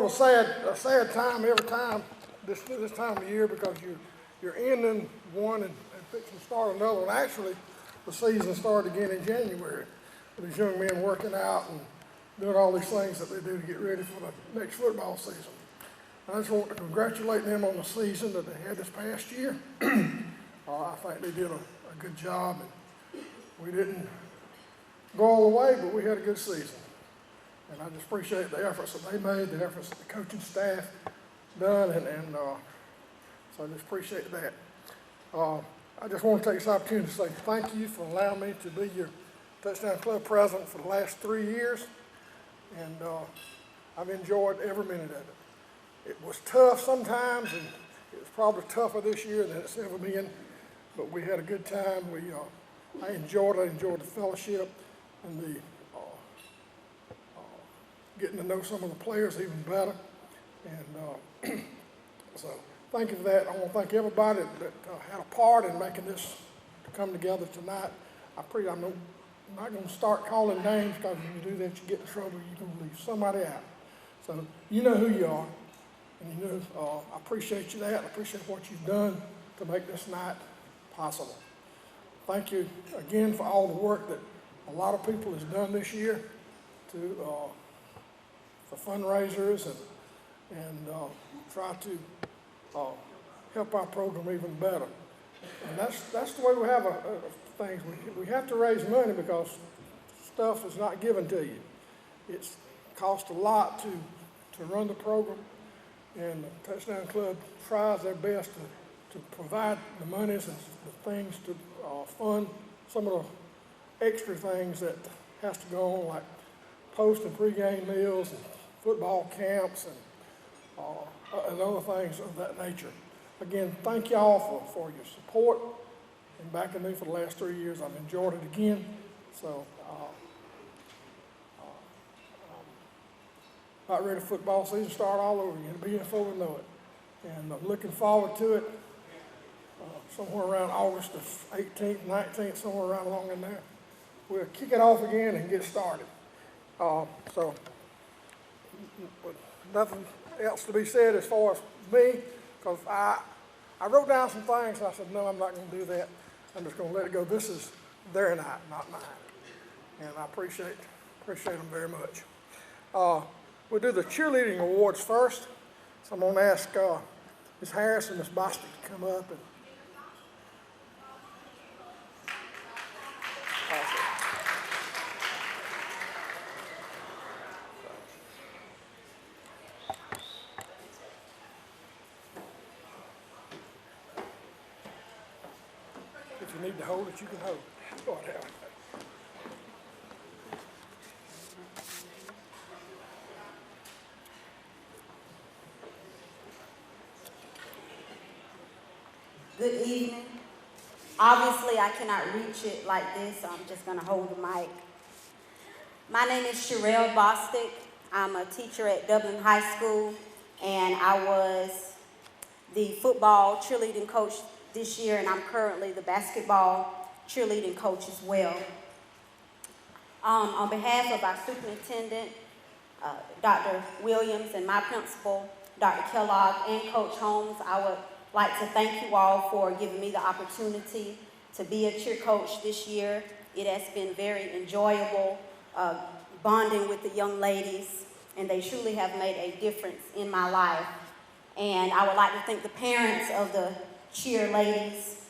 of a sad time every time this time of year because you're ending one and fixing to start another one. Actually, the season started again in January with these young men working out and doing all these things that they do to get ready for the next football season. I just want to congratulate them on the season that they had this past year. I think they did a good job, and we didn't go all the way, but we had a good season. And I just appreciate the efforts that they made, the efforts that the coaching staff done, and so I just appreciate that. I just want to take this opportunity to say thank you for allowing me to be your Touchdown Club president for the last 3 years, and I've enjoyed every minute of it. It was tough sometimes, and it was probably tougher this year than it's ever been, but we had a good time. I enjoyed the fellowship and the getting to know some of the players even better, and so thank you for that. I want to thank everybody that had a part in making this come together tonight. I'm not going to start calling names because when you do that, you get in trouble. You're going to leave somebody out. So you know who you are, and you know I appreciate you that. I appreciate what you've done to make this night possible. Thank you again for all the work that a lot of people has done this year for fundraisers and try to help our program even better. And that's the way we have things. We have to raise money because stuff is not given to you. It's cost a lot to run the program, and the Touchdown Club tries their best to provide the monies and the things to fund some of the extra things that has to go on, like post and pregame meals and football camps and other things of that nature. Again, thank y'all for your support and backing me for the last 3 years. I've enjoyed it again. So about ready for football season start all over again. It'll be here before we know it. And I'm looking forward to it somewhere around August the 18th, 19th, somewhere around along in there. We'll kick it off again and get started. So nothing else to be said as far as me, because I wrote down some things and I said, no, I'm not going to do that. I'm just going to let it go. This is their night, not mine. And I appreciate them very much. We'll do the cheerleading awards first. So I'm going to ask Ms. Harris and Ms. Bostic to come up and if you need to hold it, you can hold it. Go ahead. Good evening. Obviously, I cannot reach it like this, so I'm just going to hold the mic. My name is Sherelle Bostic. I'm a teacher at Dublin High School, and I was the football cheerleading coach this year, and I'm currently the basketball cheerleading coach as well. On behalf of our superintendent, Dr. Williams, and my principal, Dr. Kellogg, and Coach Holmes, I would like to thank you all for giving me the opportunity to be a cheer coach this year. It has been very enjoyable bonding with the young ladies, and they truly have made a difference in my life. And I would like to thank the parents of the cheer ladies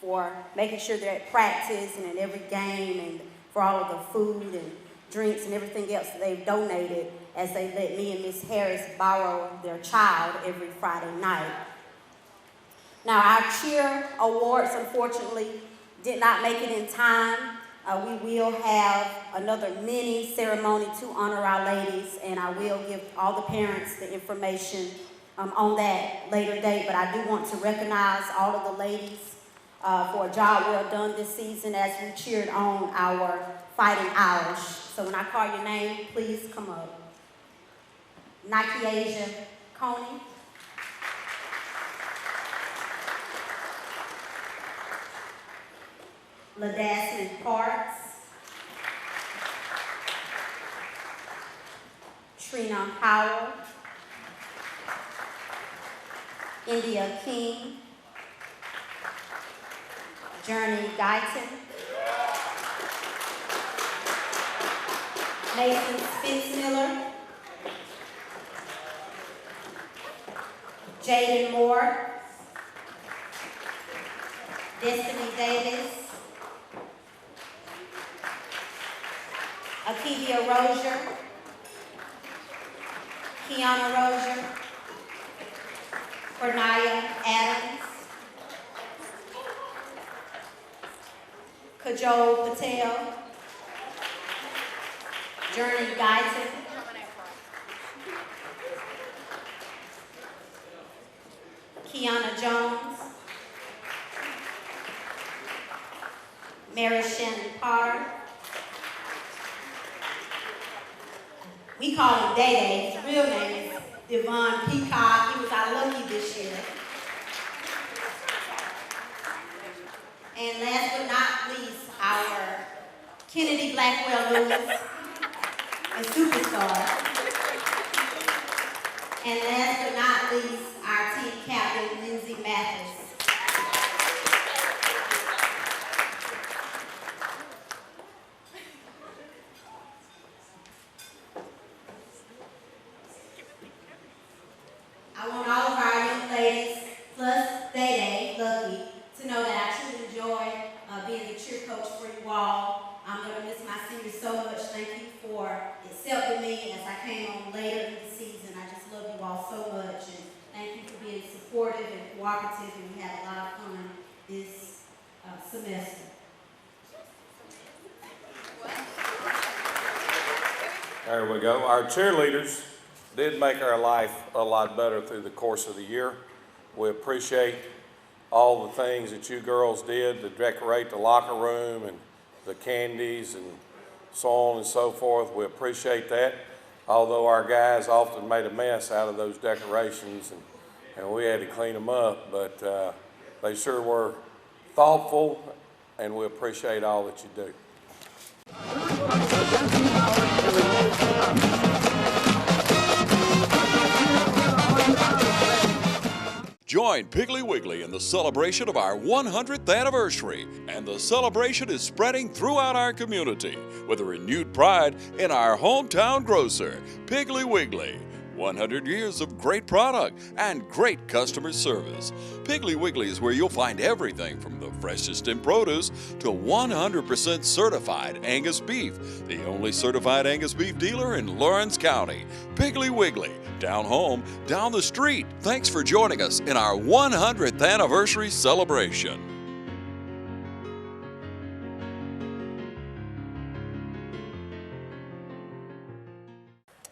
for making sure they're at practice and at every game, and for all of the food and drinks and everything else that they've donated as they let me and Miss Harris borrow their child every Friday night. Now, our cheer awards, unfortunately, did not make it in time. We will have another mini ceremony to honor our ladies, and I will give all the parents the information on that later date. But I do want to recognize all of the ladies for a job well done this season as we cheered on our Fighting Irish. So when I call your name, please come up. Nike Asia Coney. Ladasman Parks, Trina Howell, India King, Journey Guyton, Mason Spitzmiller, Jaden Moore, Destiny Davis, Akivia Rozier, Kiana Rozier, Cornelia Adams, Kajol Patel, Journey Guyton, Kiana Jones, Mary Shannon Potter. We call him Day Day. His real name is Devon Peacock. He was our lucky this year. And last but not least, our Kennedy Blackwell Lewis, a superstar. And last but not least, our team captain, Lindsay Mathis. I want all of our young ladies, plus Day Day, Lucky, to know that I truly enjoy being the cheer coach for you all. I'm going to miss my seniors so much. Thank you for accepting me as I came on later in the season. I just love you all so much, and thank you for being supportive and cooperative, and we had a lot of fun this semester. There we go. Our cheerleaders did make our life a lot better through the course of the year. We appreciate all the things that you girls did to decorate the locker room and the candies and so on and so forth. We appreciate that. Although our guys often made a mess out of those decorations and we had to clean them up, but they sure were thoughtful, and we appreciate all that you do. Join Piggly Wiggly in the celebration of our 100th anniversary, and the celebration is spreading throughout our community with a renewed pride in our hometown grocer, Piggly Wiggly. 100 years of great product and great customer service. Piggly Wiggly is where you'll find everything from the freshest in produce to 100% certified Angus beef, the only certified Angus beef dealer in Lawrence County. Piggly Wiggly, down home, down the street. Thanks for joining us in our 100th anniversary celebration.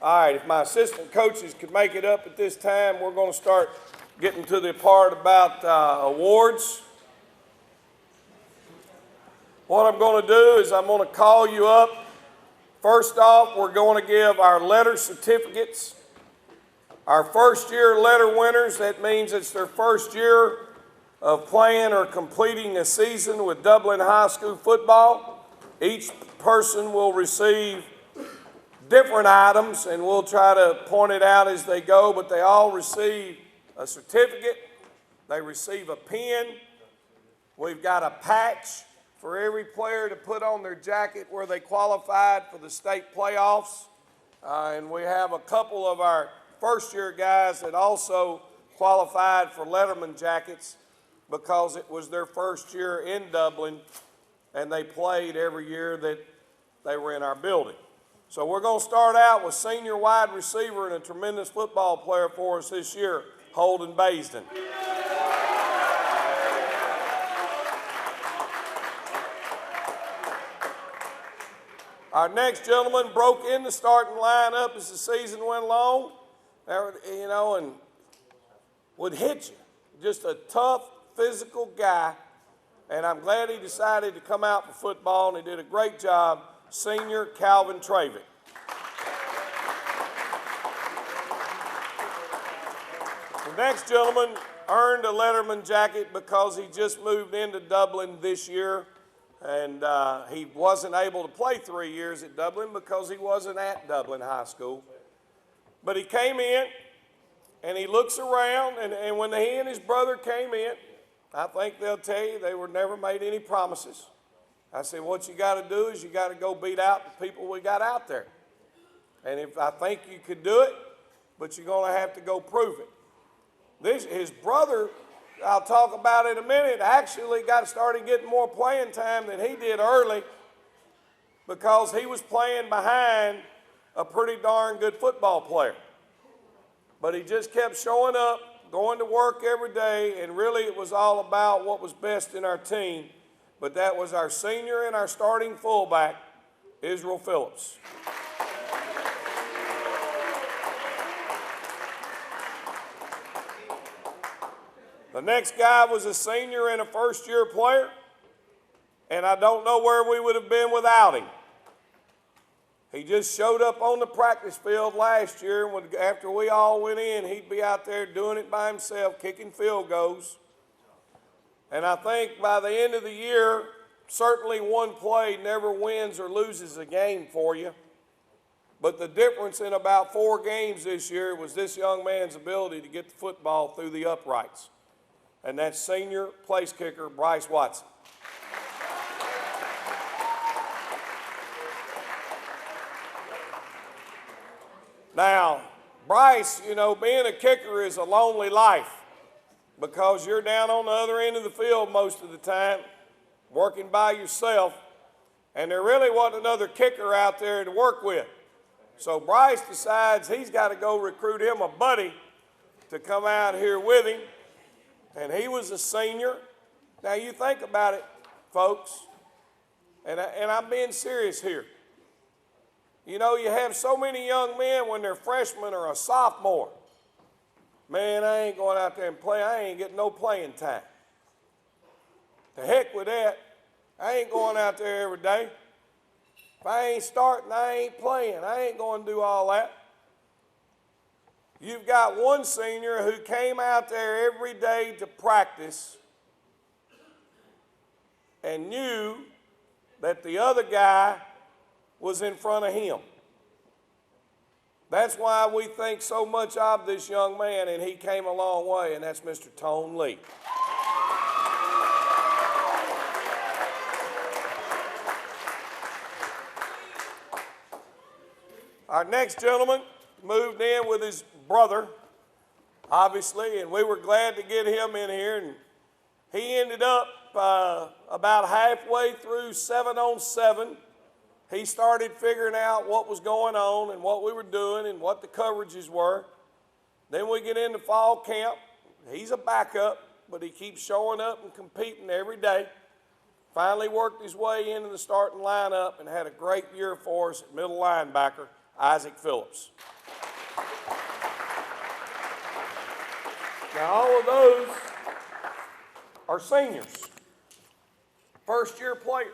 All right, if my assistant coaches could make it up at this time, we're going to start getting to the part about awards. What I'm going to do is I'm going to call you up. First off, we're going to give our letter certificates. Our first year letter winners, that means it's their first year of playing or completing a season with Dublin High School football. Each person will receive different items, and we'll try to point it out as they go, but they all receive a certificate. They receive a pen. We've got a patch for every player to put on their jacket where they qualified for the state playoffs. And we have a couple of our first-year guys that also qualified for Letterman jackets because it was their first year in Dublin, and they played every year that they were in our building. So we're going to start out with senior wide receiver and a tremendous football player for us this year, Holden Baisden. Our next gentleman broke in the starting lineup as the season went along, and would hit you. Just a tough, physical guy, and I'm glad he decided to come out for football, and he did a great job. Senior Calvin Travick. The next gentleman earned a Letterman jacket because he just moved into Dublin this year, and he wasn't able to play 3 years at Dublin because he wasn't at Dublin High School. But he came in, And he looks around, and when he and his brother came in, I think they'll tell you they were never made any promises. I said, what you got to do is you got to go beat out the people we got out there. And if I think you could do it, but you're going to have to go prove it. His brother, I'll talk about it in a minute, actually started getting more playing time than he did early because he was playing behind a pretty darn good football player. But he just kept showing up, going to work every day, and really it was all about what was best in our team. But that was our senior and our starting fullback, Israel Phillips. The next guy was a senior and a first-year player, and I don't know where we would have been without him. He just showed up on the practice field last year, and after we all went in, he'd be out there doing it by himself, kicking field goals. And I think by the end of the year, certainly one play never wins or loses a game for you. But the difference in about 4 games this year was this young man's ability to get the football through the uprights. And that's senior place kicker Bryce Watson. Now, Bryce, you know, being a kicker is a lonely life because you're down on the other end of the field most of the time, working by yourself, and there really wasn't another kicker out there to work with. So Bryce decides he's got to go recruit him a buddy to come out here with him, and he was a senior. Now, you think about it, folks, and I'm being serious here. You know, you have so many young men when they're freshmen or a sophomore. Man, I ain't going out there and play. I ain't getting no playing time. To heck with that. I ain't going out there every day. If I ain't starting, I ain't playing. I ain't going to do all that. You've got one senior who came out there every day to practice and knew that the other guy was in front of him. That's why we think so much of this young man, and he came a long way, and that's Mr. Tone Lee. Our next gentleman moved in with his brother, obviously, and we were glad to get him in here, and he ended up about halfway through 7-on-7. He started figuring out what was going on and what we were doing and what the coverages were. Then we get into fall camp. He's a backup, but he keeps showing up and competing every day. Finally worked his way into the starting lineup and had a great year for us at middle linebacker, Isaac Phillips. Now, all of those are seniors, first-year players.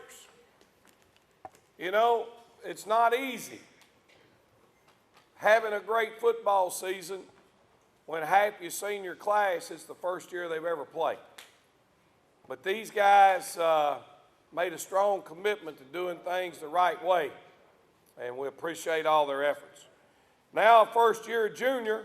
You know, it's not easy having a great football season when half your senior class is the first year they've ever played. But these guys made a strong commitment to doing things the right way, and we appreciate all their efforts. Now, a first-year junior,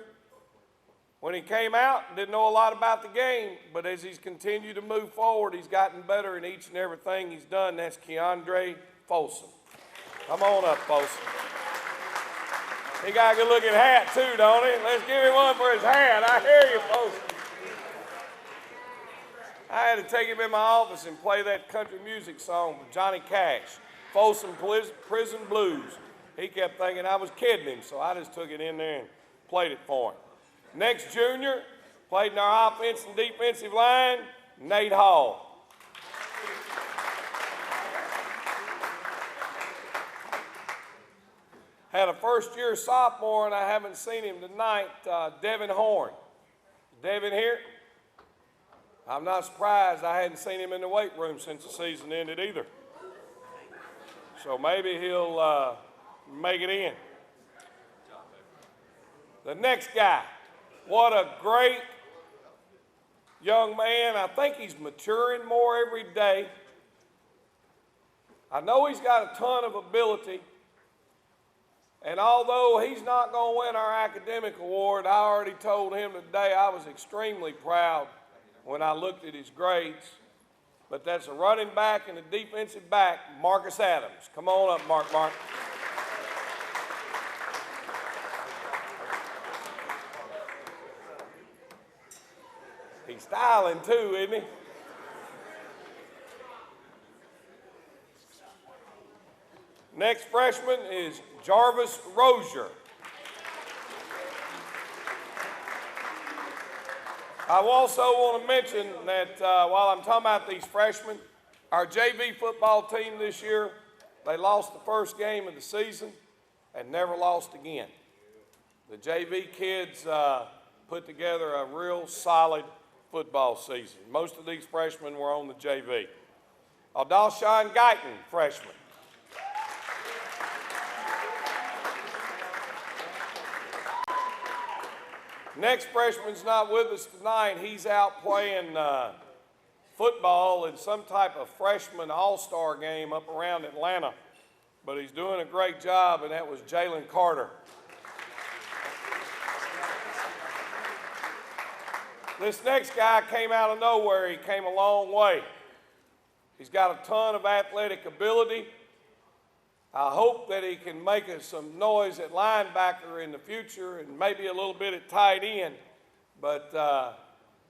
when he came out, didn't know a lot about the game, but as he's continued to move forward, he's gotten better in each and everything he's done. That's Keandre Folsom. Come on up, Folsom. He got a good-looking hat, too, don't he? Let's give him one for his hat. I hear you, Folsom. I had to take him in my office and play that country music song with Johnny Cash, Folsom Prison Blues. He kept thinking I was kidding him, so I just took it in there and played it for him. Next junior, played in our offense and defensive line, Nate Hall. Had a first-year sophomore, and I haven't seen him tonight, Devin Horn. Devin here? I'm not surprised. I hadn't seen him in the weight room since the season ended either. So maybe he'll make it in. The next guy, what a great young man. I think he's maturing more every day. I know he's got a ton of ability. And although he's not going to win our academic award, I already told him today I was extremely proud when I looked at his grades. But that's a running back and a defensive back, Marcus Adams. Come on up, Mark. He's styling too, isn't he? Next freshman is Jarvis Rozier. I also want to mention that while I'm talking about these freshmen, our JV football team this year, they lost the first game of the season and never lost again. The JV kids put together a real solid football season. Most of these freshmen were on the JV. Adalshan Guyton, freshman. Next freshman's not with us tonight. He's out playing football in some type of freshman all-star game up around Atlanta. But he's doing a great job, and that was Jalen Carter. This next guy came out of nowhere. He came a long way. He's got a ton of athletic ability. I hope that he can make us some noise at linebacker in the future and maybe a little bit at tight end. But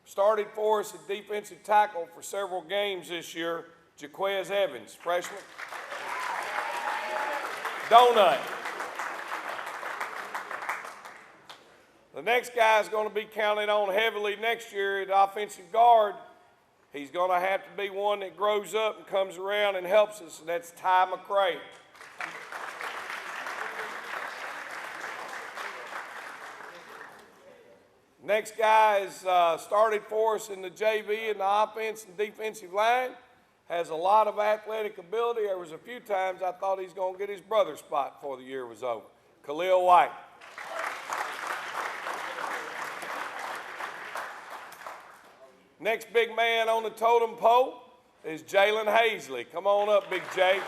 started for us at defensive tackle for several games this year, Jaquez Evans, freshman. Donut. The next guy is going to be counted on heavily next year at offensive guard. He's going to have to be one that grows up and comes around and helps us, and that's Ty McCray. Next guy is started for us in the JV in the offense and defensive line. Has a lot of athletic ability. There was a few times I thought he's going to get his brother's spot before the year was over. Khalil White. Next big man on the totem pole is Jalen Hazley. Come on up, Big J.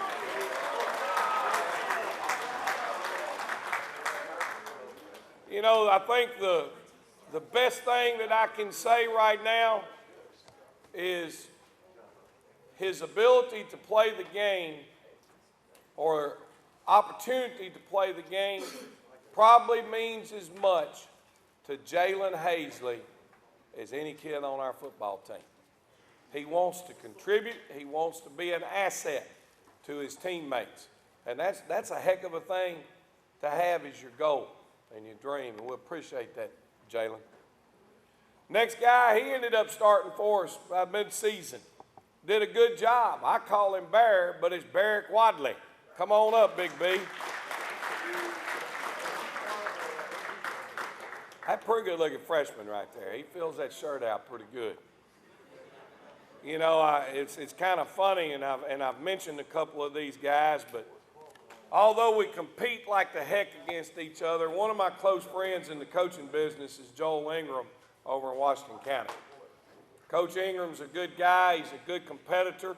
You know, I think the best thing that I can say right now is his ability to play the game, or opportunity to play the game, probably means as much to Jalen Hazley as any kid on our football team. He wants to contribute. He wants to be an asset to his teammates. And that's a heck of a thing to have as your goal and your dream, and we appreciate that, Jalen. Next guy, he ended up starting for us by mid-season. Did a good job. I call him Bear, but it's Barrick Wadley. Come on up, Big B. That's a pretty good-looking freshman right there. He fills that shirt out pretty good. You know, it's kind of funny, and I've mentioned a couple of these guys, but although we compete like the heck against each other, one of my close friends in the coaching business is Joel Ingram over in Washington County. Coach Ingram's a good guy. He's a good competitor.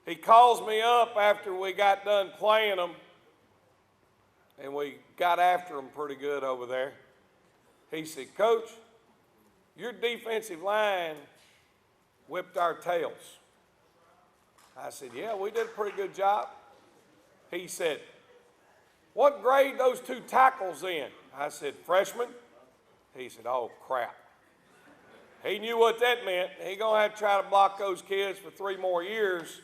He calls me up after we got done playing them, and we got after them pretty good over there. He said, Coach, your defensive line whipped our tails. I said, yeah, we did a pretty good job. He said, what grade those two tackles in? I said, freshman. He said, oh, crap. He knew what that meant. He's going to have to try to block those kids for 3 more years.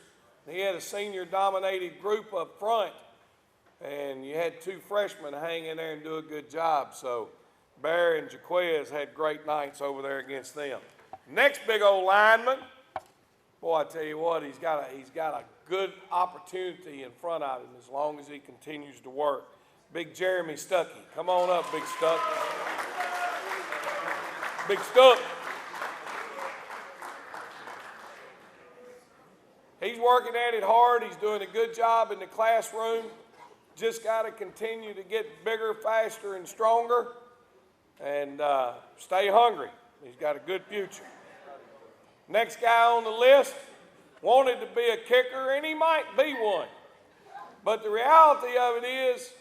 He had a senior-dominated group up front, and you had 2 freshmen hang in there and do a good job. So Barry and Jaquez had great nights over there against them. Next big old lineman, boy, I tell you what, he's got a good opportunity in front of him as long as he continues to work. Big Jeremy Stuckey. Come on up, Big Stuck. Big Stuck. He's working at it hard. He's doing a good job in the classroom. Just got to continue to get bigger, faster, and stronger, and stay hungry. He's got a good future. Next guy on the list wanted to be a kicker, and he might be one. But the reality of it is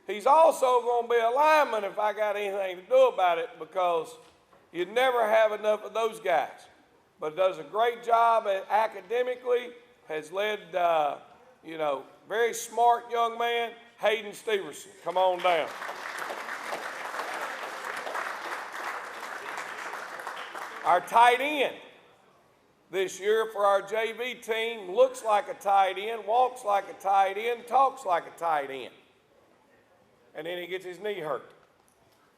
He's also going to be a lineman if I got anything to do about it, because you'd never have enough of those guys. But does a great job academically, has led, very smart young man, Hayden Steverson. Come on down. Our tight end this year for our JV team looks like a tight end, walks like a tight end, talks like a tight end. And then he gets his knee hurt.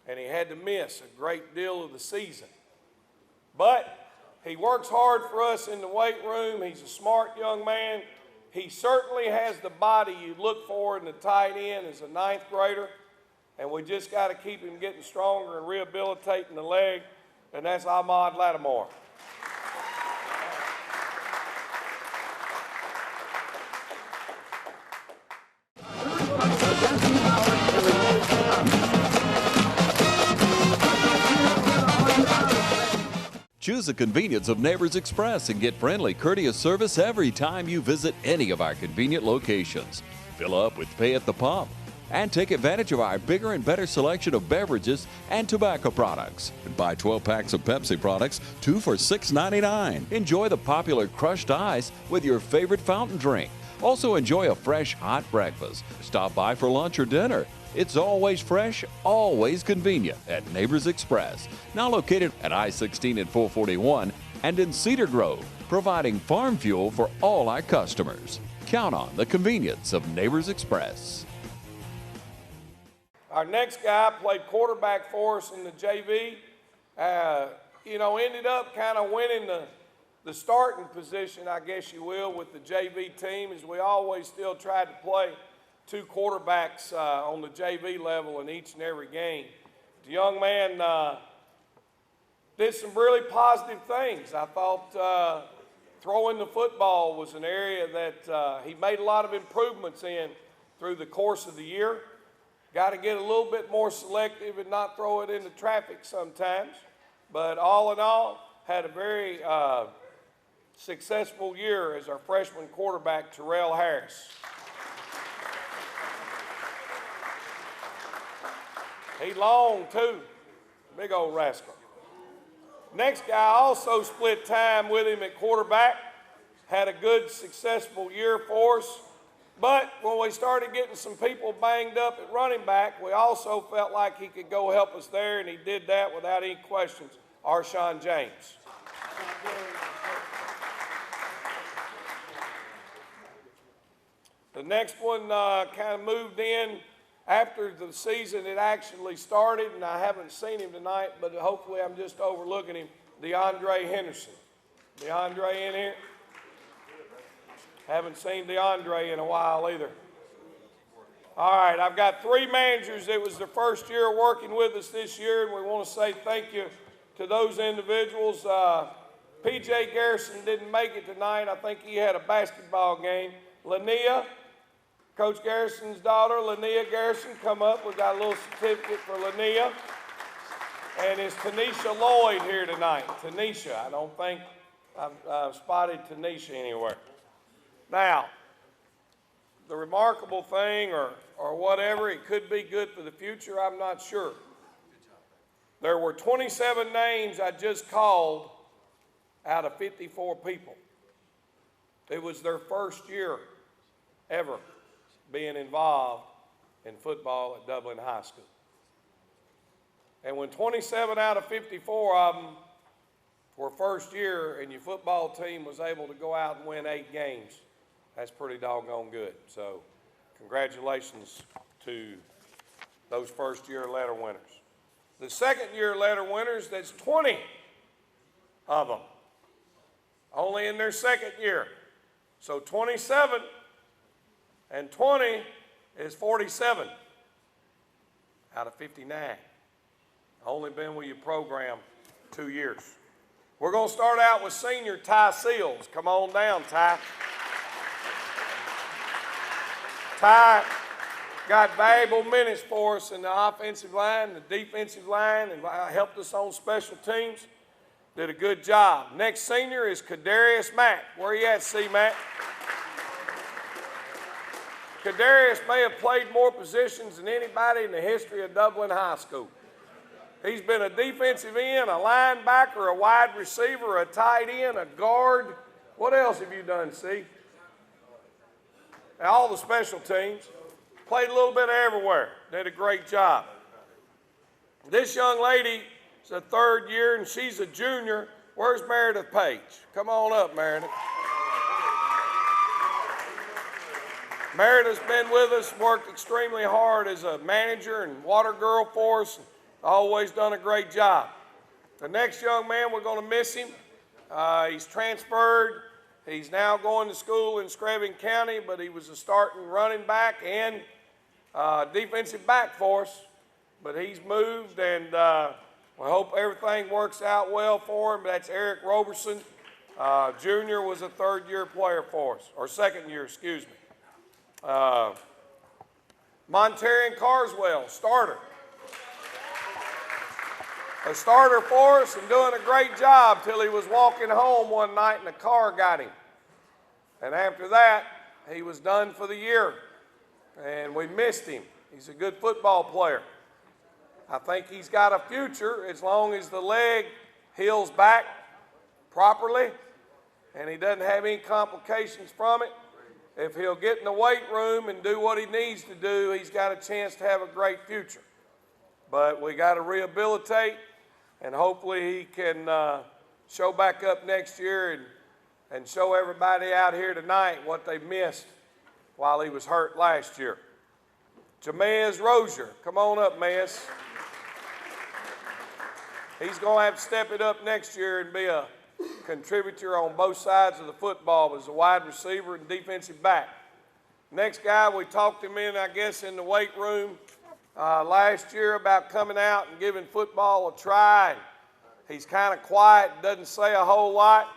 And he had to miss a great deal of the season. But he works hard for us in the weight room. He's a smart young man. He certainly has the body you look for in the tight end as a 9th grader. And we just got to keep him getting stronger and rehabilitating the leg. And that's Ahmad Lattimore. Choose the convenience of Neighbors Express and get friendly, courteous service every time you visit any of our convenient locations. Fill up with pay at the pump and take advantage of our bigger and better selection of beverages and tobacco products. And buy 12 packs of Pepsi products, 2 for $6.99. Enjoy the popular crushed ice with your favorite fountain drink. Also enjoy a fresh, hot breakfast. Stop by for lunch or dinner. It's always fresh, always convenient at Neighbors Express. Now located at I-16 and 441 and in Cedar Grove, providing farm fuel for all our customers. Count on the convenience of Neighbors Express. Our next guy played quarterback for us in the JV. Ended up kind of winning the starting position, I guess you will, with the JV team, as we always still tried to play 2 quarterbacks on the JV level in each and every game. The young man did some really positive things. I thought throwing the football was an area that he made a lot of improvements in through the course of the year. Got to get a little bit more selective and not throw it into traffic sometimes. But all in all, had a very successful year as our freshman quarterback, Terrell Harris. He long too, big old rascal. Next guy also split time with him at quarterback, had a good successful year for us. But when we started getting some people banged up at running back, we also felt like he could go help us there, and he did that without any questions. Arshawn James. The next one kind of moved in after the season had actually started, and I haven't seen him tonight, but hopefully I'm just overlooking him, DeAndre Henderson. DeAndre in here? Haven't seen DeAndre in a while either. All right, I've got 3 managers. It was their first year working with us this year, and we want to say thank you to those individuals. P.J. Garrison didn't make it tonight. I think he had a basketball game. Linnea, Coach Garrison's daughter, Linnea Garrison, come up. We got a little certificate for Linnea. And is Tanisha Lloyd here tonight? Tanisha, I don't think I've spotted Tanisha anywhere. Now, the remarkable thing or whatever, it could be good for the future, I'm not sure. There were 27 names I just called out of 54 people. It was their first year ever being involved in football at Dublin High School. And when 27 out of 54 of them were first year and your football team was able to go out and win 8 games, that's pretty doggone good. So congratulations to those first year letter winners. The second year letter winners, that's 20 of them, only in their second year. So 27 and 20 is 47 out of 59. Only been with your program 2 years. We're going to start out with senior Ty Seals. Come on down, Ty. Ty got valuable minutes for us in the offensive line, the defensive line, and helped us on special teams. Did a good job. Next senior is Kadarius Mack. Where you at, C. Mack? Kadarius may have played more positions than anybody in the history of Dublin High School. He's been a defensive end, a linebacker, a wide receiver, a tight end, a guard. What else have you done, C? And all the special teams. Played a little bit everywhere. Did a great job. This young lady is a third year, and she's a junior. Where's Meredith Page? Come on up, Meredith. Meredith's been with us, worked extremely hard as a manager and water girl for us. Always done a great job. The next young man, we're going to miss him. He's transferred. He's now going to school in Screven County, but he was a starting running back and defensive back for us. But he's moved, and we hope everything works out well for him. That's Eric Roberson. Junior was a third-year player for us, or second year, excuse me. Montarian Carswell, starter. A starter for us and doing a great job till he was walking home one night and the car got him. And after that, he was done for the year. And we missed him. He's a good football player. I think he's got a future as long as the leg heals back properly and he doesn't have any complications from it. If he'll get in the weight room and do what he needs to do, he's got a chance to have a great future. But we got to rehabilitate, and hopefully he can show back up next year and show everybody out here tonight what they missed while he was hurt last year. Jamez Rozier, come on up, Mez. He's going to have to step it up next year and be a contributor on both sides of the football as a wide receiver and defensive back. Next guy, we talked him in, I guess, in the weight room last year about coming out and giving football a try. He's kind of quiet, doesn't say a whole lot,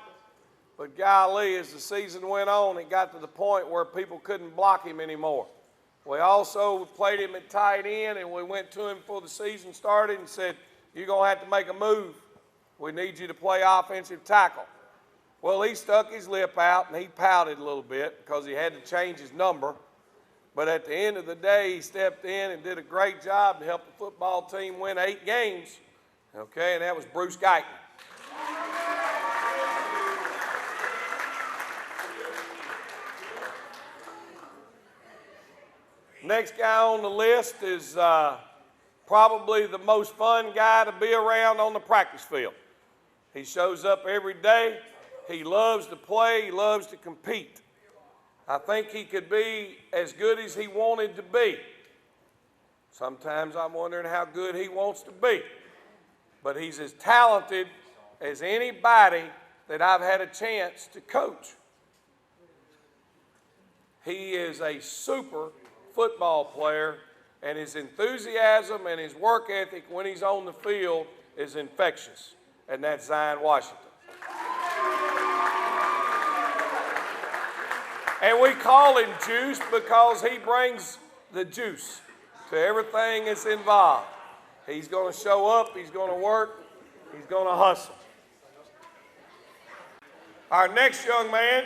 but golly, as the season went on, it got to the point where people couldn't block him anymore. We also played him at tight end, and we went to him before the season started and said, "You're going to have to make a move. We need you to play offensive tackle." Well, he stuck his lip out and he pouted a little bit because he had to change his number. But at the end of the day, he stepped in and did a great job to help the football team win 8 games. Okay, and that was Bruce Guyton. Next guy on the list is probably the most fun guy to be around on the practice field. He shows up every day. He loves to play. He loves to compete. I think he could be as good as he wanted to be. Sometimes I'm wondering how good he wants to be. But he's as talented as anybody that I've had a chance to coach. He is a super football player, and his enthusiasm and his work ethic when he's on the field is infectious. And that's Zion Washington. And we call him Juice because he brings the juice to everything that's involved. He's going to show up, he's going to work, he's going to hustle. Our next young man,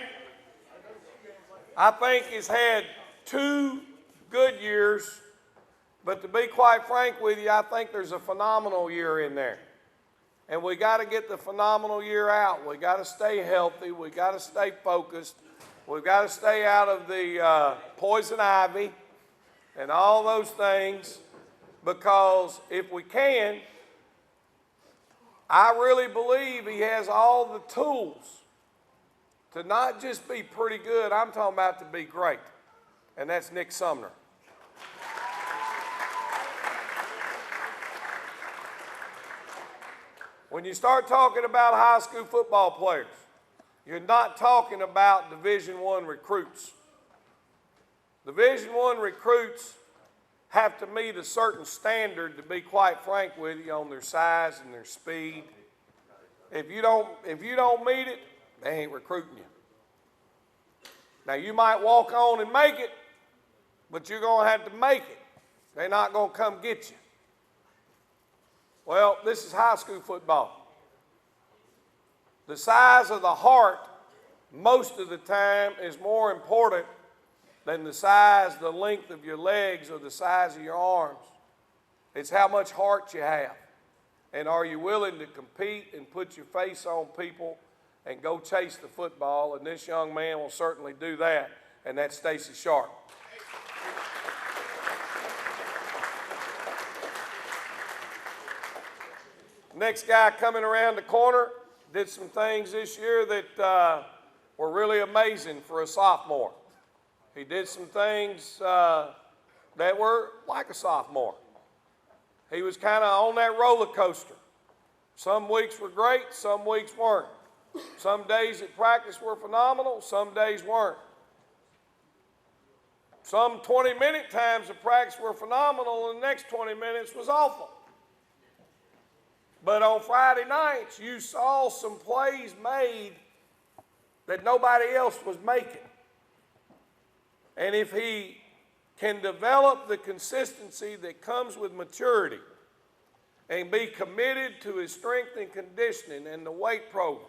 I think, has had 2 good years, but to be quite frank with you, I think there's a phenomenal year in there. And we got to get the phenomenal year out. We got to stay healthy. We got to stay focused. We've got to stay out of the poison ivy and all those things, because if we can, I really believe he has all the tools to not just be pretty good, I'm talking about to be great. And that's Nick Sumner. When you start talking about high school football players, you're not talking about Division I recruits. Division I recruits have to meet a certain standard, to be quite frank with you, on their size and their speed. If you don't meet it, they ain't recruiting you. Now, you might walk on and make it, but you're going to have to make it. They're not going to come get you. Well, this is high school football. The size of the heart, most of the time, is more important than the size, the length of your legs or the size of your arms. It's how much heart you have. And are you willing to compete and put your face on people and go chase the football? And this young man will certainly do that, and that's Stacy Sharp. Next guy coming around the corner did some things this year that were really amazing for a sophomore. He did some things that were like a sophomore. He was kind of on that roller coaster. Some weeks were great, some weeks weren't. Some days at practice were phenomenal, some days weren't. Some 20-minute times of practice were phenomenal, and the next 20 minutes was awful. But on Friday nights, you saw some plays made that nobody else was making. And if he can develop the consistency that comes with maturity and be committed to his strength and conditioning and the weight program,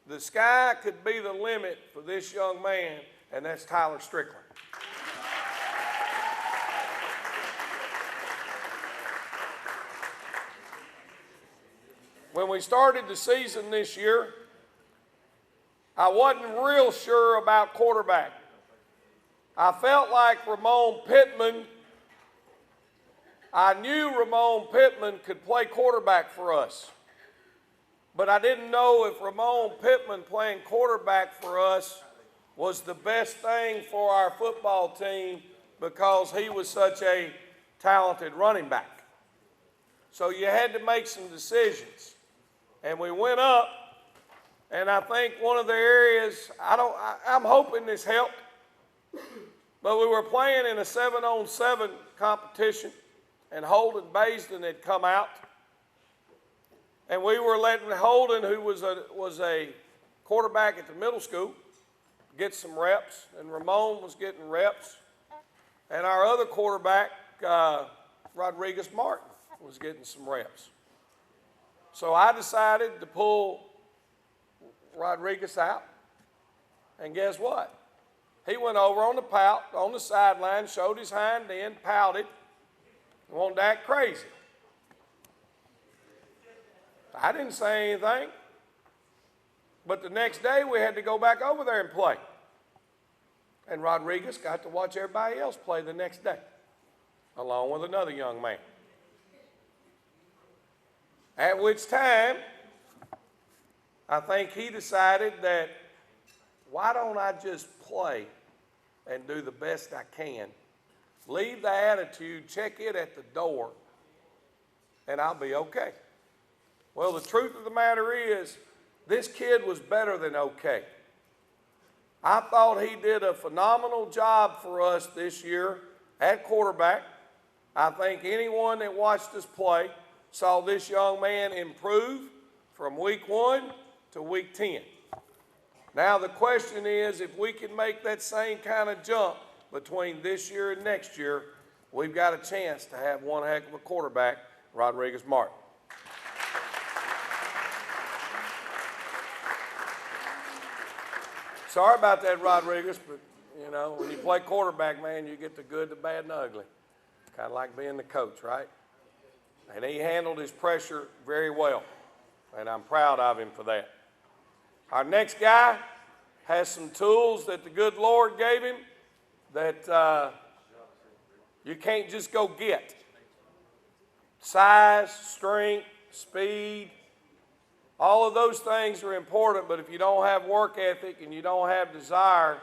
the sky could be the limit for this young man, and that's Tyler Strickland. When we started the season this year, I wasn't real sure about quarterback. I felt like Ramon Pittman, I knew Ramon Pittman could play quarterback for us. But I didn't know if Ramon Pittman playing quarterback for us was the best thing for our football team because he was such a talented running back. So you had to make some decisions. And we went up, and I think one of the areas, I'm hoping this helped, but we were playing in a 7-on-7 competition, and Holden Baisden had come out. And we were letting Holden, who was a quarterback at the middle school, get some reps, and Ramon was getting reps. And our other quarterback, Rodriguez Martin, was getting some reps. So I decided to pull Rodriguez out, and guess what? He went over on the sideline, showed his hind end, pouted, and wanted to act crazy. I didn't say anything, but the next day we had to go back over there and play. And Rodriguez got to watch everybody else play the next day, along with another young man. At which time, I think he decided that, why don't I just play and do the best I can? Leave the attitude, check it at the door, and I'll be okay. Well, the truth of the matter is, this kid was better than okay. I thought he did a phenomenal job for us this year at quarterback. I think anyone that watched us play saw this young man improve from week 1 to week 10. Now the question is, if we can make that same kind of jump between this year and next year, we've got a chance to have one heck of a quarterback, Rodriguez Martin. Sorry about that, Rodriguez, but you know, when you play quarterback, man, you get the good, the bad, and the ugly. Kind of like being the coach, right? And he handled his pressure very well, and I'm proud of him for that. Our next guy has some tools that the good Lord gave him that you can't just go get. Size, strength, speed, all of those things are important, but if you don't have work ethic and you don't have desire,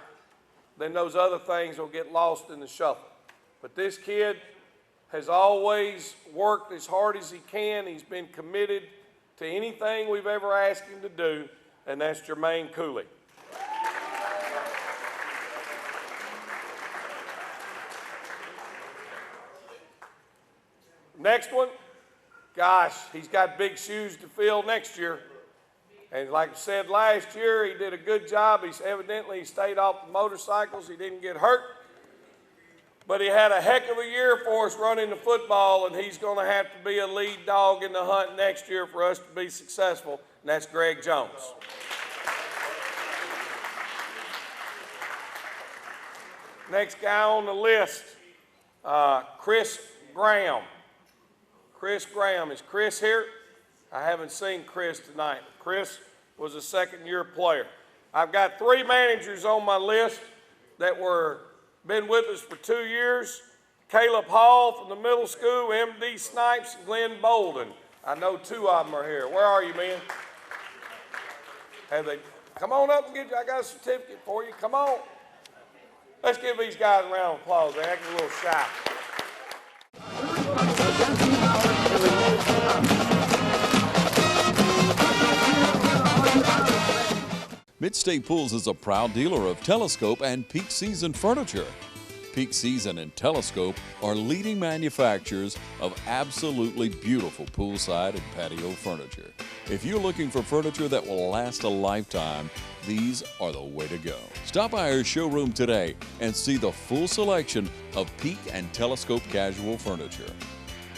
then those other things will get lost in the shuffle. But this kid has always worked as hard as he can. He's been committed to anything we've ever asked him to do, and that's Jermaine Cooley. Next one, gosh, he's got big shoes to fill next year. And like I said last year, he did a good job. He stayed off the motorcycles. He didn't get hurt. But he had a heck of a year for us running the football, and he's going to have to be a lead dog in the hunt next year for us to be successful, and that's Greg Jones. Next guy on the list, Chris Graham. Chris Graham. Is Chris here? I haven't seen Chris tonight. Chris was a second-year player. I've got 3 managers on my list that been with us for 2 years. Caleb Hall from the middle school, M.D. Snipes, and Glenn Bolden. I know 2 of them are here. Where are you, men? Have they? Come on up and get you. I got a certificate for you. Come on. Let's give these guys a round of applause. They're acting a little shy. Midstate Pools is a proud dealer of Telescope and Peak Season furniture. Peak Season and Telescope are leading manufacturers of absolutely beautiful poolside and patio furniture. If you're looking for furniture that will last a lifetime, these are the way to go. Stop by our showroom today and see the full selection of Peak and Telescope casual furniture.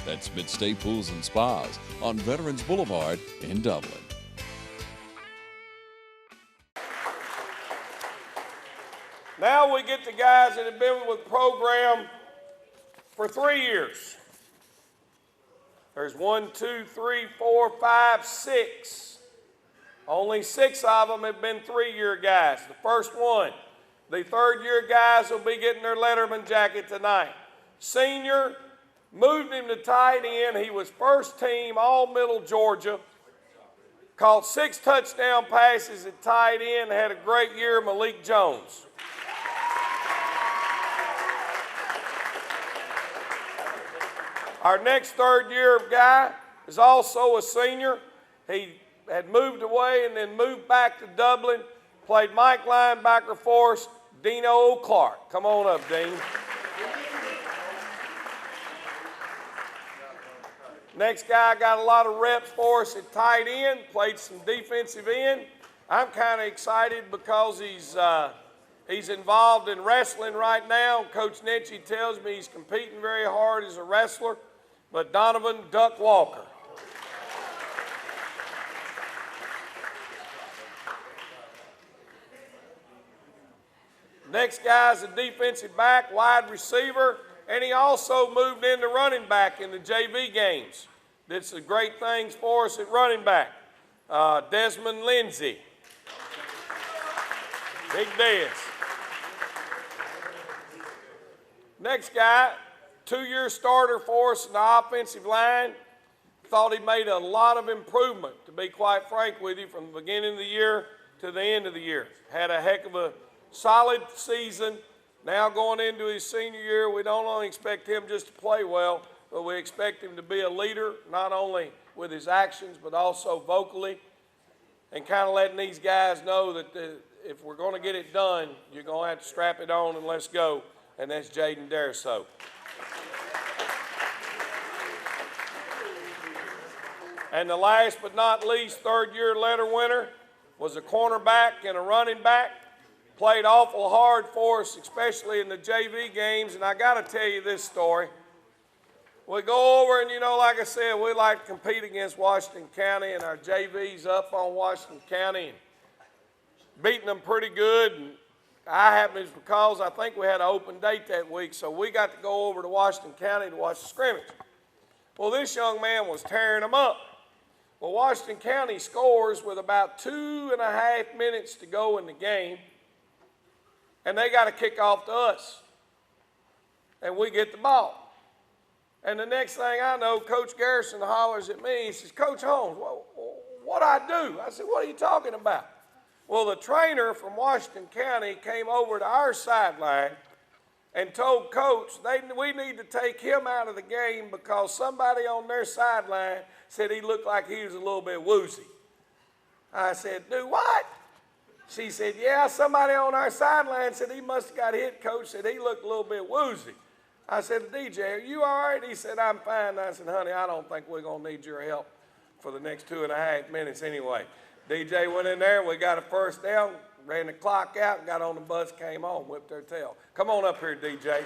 That's Midstate Pools and Spas on Veterans Boulevard in Dublin. Now we get the guys that have been with the program for 3 years. There's 1, 2, 3, 4, 5, 6. Only 6 of them have been 3-year guys. The first one, the 3rd-year guys will be getting their Letterman jacket tonight. Senior, moved him to tight end. He was first team All-Middle Georgia. Caught 6 touchdown passes at tight end. Had a great year, Malik Jones. Our next 3rd-year guy is also a senior. He had moved away and then moved back to Dublin. Played Mike linebacker for us, Dino Clark. Come on up, Dean. Next guy got a lot of reps for us at tight end. Played some defensive end. I'm kind of excited because he's involved in wrestling right now. Coach Netchie tells me he's competing very hard as a wrestler. But Donovan Duck Walker. Next guy's a defensive back, wide receiver, and he also moved into running back in the JV games. Did some great things for us at running back. Desmond Lindsay. Big Des. Next guy, 2-year starter for us in the offensive line. Thought he made a lot of improvement, to be quite frank with you, from the beginning of the year to the end of the year. Had a heck of a solid season. Now going into his senior year, we don't only expect him just to play well, but we expect him to be a leader, not only with his actions, but also vocally, and kind of letting these guys know that if we're going to get it done, you're going to have to strap it on and let's go, and that's Jaden Daraso. And the last but not least, 3rd-year letter winner was a cornerback and a running back. Played awful hard for us, especially in the JV games. And I got to tell you this story. We go over and, like I said, we like to compete against Washington County, and our JV's up on Washington County and beating them pretty good. And I happened because I think we had an open date that week, so we got to go over to Washington County to watch the scrimmage. Well, this young man was tearing them up. Well, Washington County scores with about 2.5 minutes to go in the game, and they got to kick off to us, and we get the ball. And the next thing I know, Coach Garrison hollers at me. He says, "Coach Holmes, what'd I do?" I said, "What are you talking about?" Well, the trainer from Washington County came over to our sideline and told Coach we need to take him out of the game because somebody on their sideline said he looked like he was a little bit woozy. I said, "Do what?" She said, "Yeah, somebody on our sideline said he must have got hit. Coach said he looked a little bit woozy." I said, "DJ, are you all right?" He said, "I'm fine." I said, "Honey, I don't think we're going to need your help for the next 2.5 minutes anyway." DJ went in there, we got a first down, ran the clock out, got on the bus, came home, whipped their tail. Come on up here, DJ.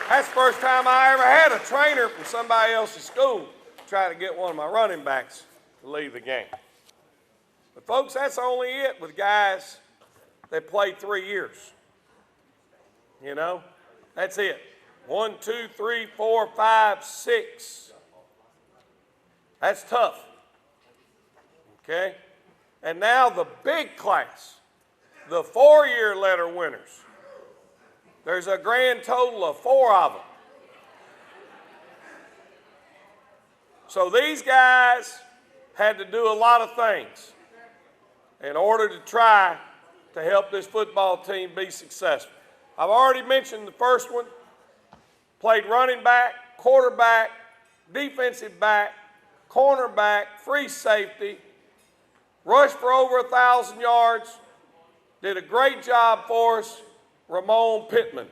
That's the first time I ever had a trainer from somebody else's school try to get one of my running backs to leave the game. But folks, that's only it with guys that played 3 years. You know, that's it. 1, 2, 3, 4, 5, 6. That's tough. Okay? And now the big class, the 4-year letter winners. There's a grand total of 4 of them. So these guys had to do a lot of things in order to try to help this football team be successful. I've already mentioned the first one. Played running back, quarterback, defensive back, cornerback, free safety, rushed for over 1,000 yards, did a great job for us, Ramon Pittman.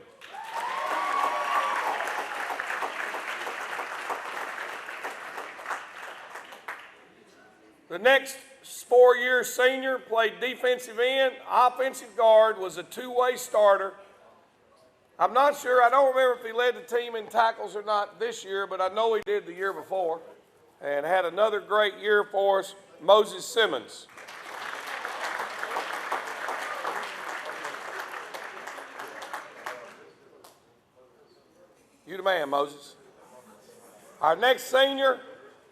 The next 4-year senior played defensive end, offensive guard, was a 2-way starter. I'm not sure, I don't remember if he led the team in tackles or not this year, but I know he did the year before, and had another great year for us, Moses Simmons. You the man, Moses. Our next senior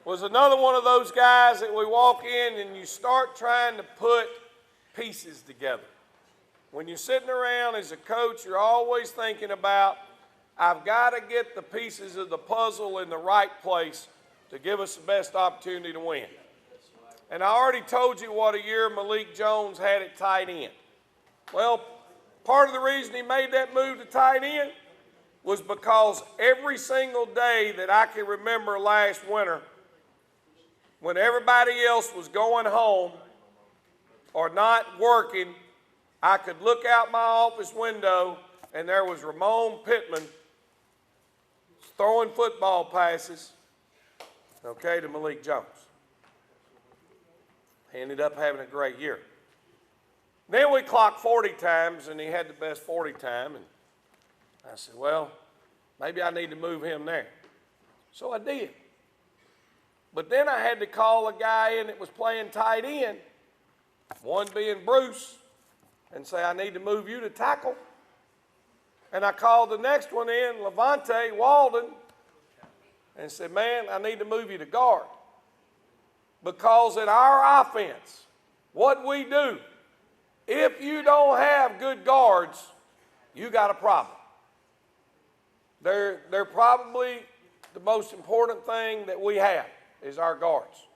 was another one of those guys that we walk in and you start trying to put pieces together. When you're sitting around as a coach, you're always thinking about, I've got to get the pieces of the puzzle in the right place to give us the best opportunity to win. And I already told you what a year Malik Jones had at tight end. Well, part of the reason he made that move to tight end was because every single day that I can remember last winter, when everybody else was going home or not working, I could look out my office window and there was Ramon Pittman throwing football passes, okay, to Malik Jones. He ended up having a great year. Then we clocked 40 times and he had the best 40 time, and I said, well, maybe I need to move him there. So I did. But then I had to call a guy in that was playing tight end, one being Bruce, and say, I need to move you to tackle. And I called the next one in, Levante Walden, and said, man, I need to move you to guard. Because in our offense, what we do, if you don't have good guards, you got a problem. They're probably the most important thing that we have is our guards.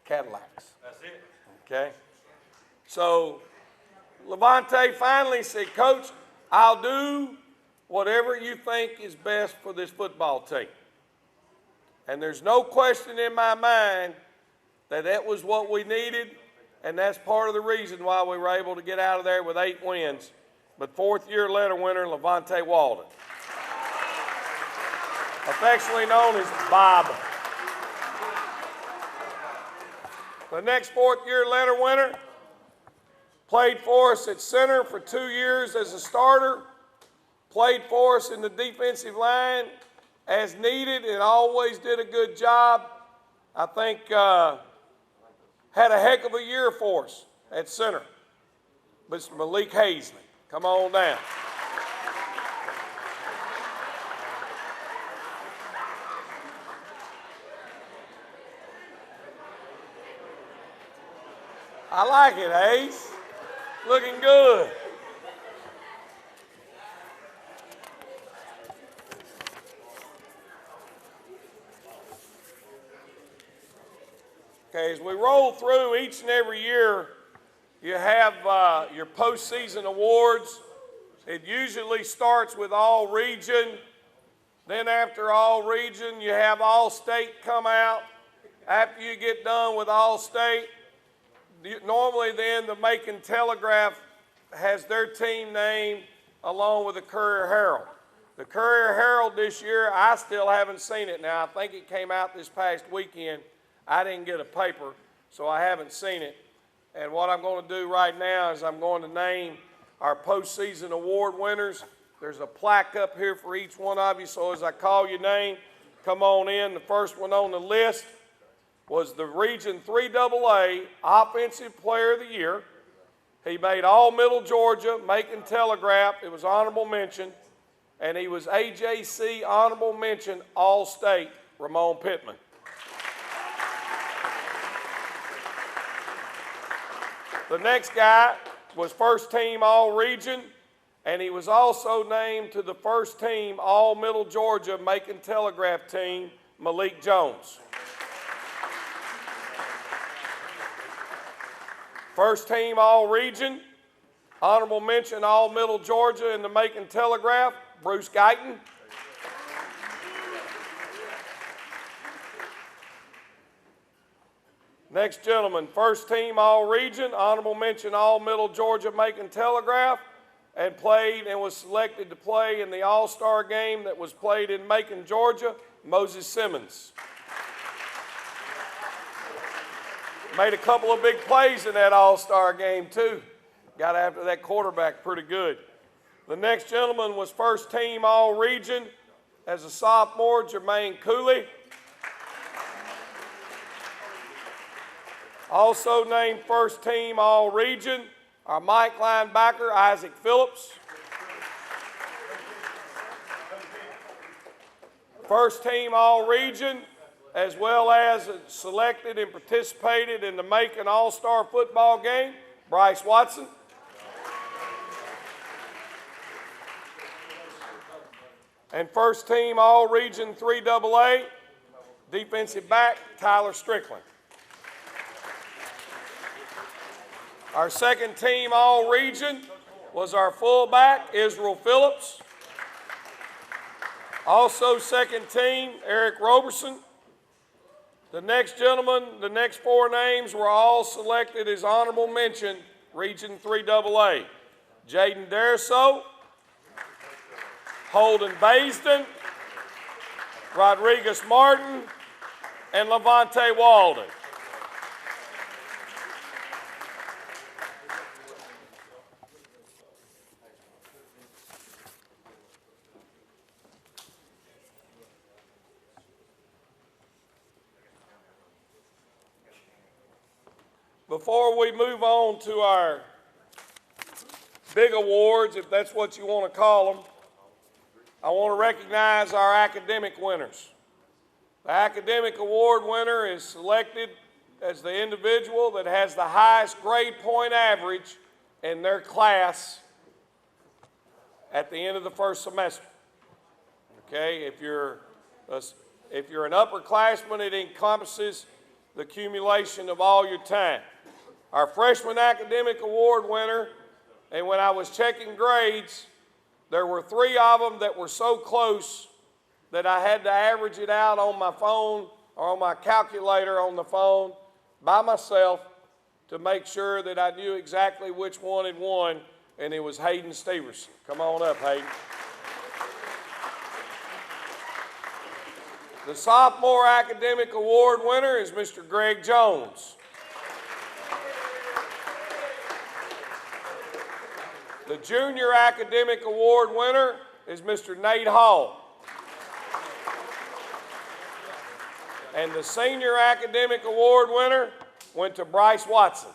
Cadillacs. That's it. Okay? So Levante finally said, Coach, I'll do whatever you think is best for this football team. And there's no question in my mind that that was what we needed, and that's part of the reason why we were able to get out of there with 8 wins. But 4th-year letter winner, Levante Walden, affectionately known as Bob. The next 4th-year letter winner played for us at center for 2 years as a starter, played for us in the defensive line as needed and always did a good job. I think had a heck of a year for us at center. But it's Malik Hazley. Come on down. I like it, Hayes. Looking good. Okay, as we roll through each and every year, you have your postseason awards. It usually starts with all region. Then after all region, you have all state come out. After you get done with all state, normally then the Macon Telegraph has their team name along with the Courier Herald. The Courier Herald this year, I still haven't seen it now. I think it came out this past weekend. I didn't get a paper, so I haven't seen it. And what I'm going to do right now is I'm going to name our postseason award winners. There's a plaque up here for each one of you, so as I call your name, come on in. The first one on the list was the Region 3AA Offensive Player of the Year. He made all Middle Georgia, Macon Telegraph, it was honorable mention, and he was AJC honorable mention All-State, Ramon Pittman. The next guy was first team All-Region, and he was also named to the first team All-Middle Georgia Macon Telegraph team, Malik Jones. First team All-Region, honorable mention All-Middle Georgia in the Macon Telegraph, Bruce Guyton. Next gentleman, first team All-Region, honorable mention All-Middle Georgia Macon Telegraph, and played and was selected to play in the All-Star game that was played in Macon, Georgia, Moses Simmons. Made a couple of big plays in that All-Star game too. Got after that quarterback pretty good. The next gentleman was first team All-Region as a sophomore, Jermaine Cooley. Also named first team All-Region, our Mike linebacker, Isaac Phillips. First team All-Region, as well as selected and participated in the Macon All-Star football game, Bryce Watson. And first team All-Region 3AA, defensive back, Tyler Strickland. Our second team All-Region was our fullback, Israel Phillips. Also second team, Eric Roberson. The next gentleman, the next four names were all selected as honorable mention, Region 3AA. Jaden Dariso, Holden Baisden, Rodriguez Martin, and Levante Walden. Before we move on to our big awards, if that's what you want to call them, I want to recognize our academic winners. The academic award winner is selected as the individual that has the highest grade point average in their class at the end of the first semester. Okay, if you're an upperclassman, it encompasses the accumulation of all your time. Our freshman academic award winner, and when I was checking grades, there were three of them that were so close that I had to average it out on my phone or on my calculator on the phone by myself to make sure that I knew exactly which one had won, and it was Hayden Steverson. Come on up, Hayden. The sophomore academic award winner is Mr. Greg Jones. The junior academic award winner is Mr. Nate Hall. And the senior academic award winner went to Bryce Watson.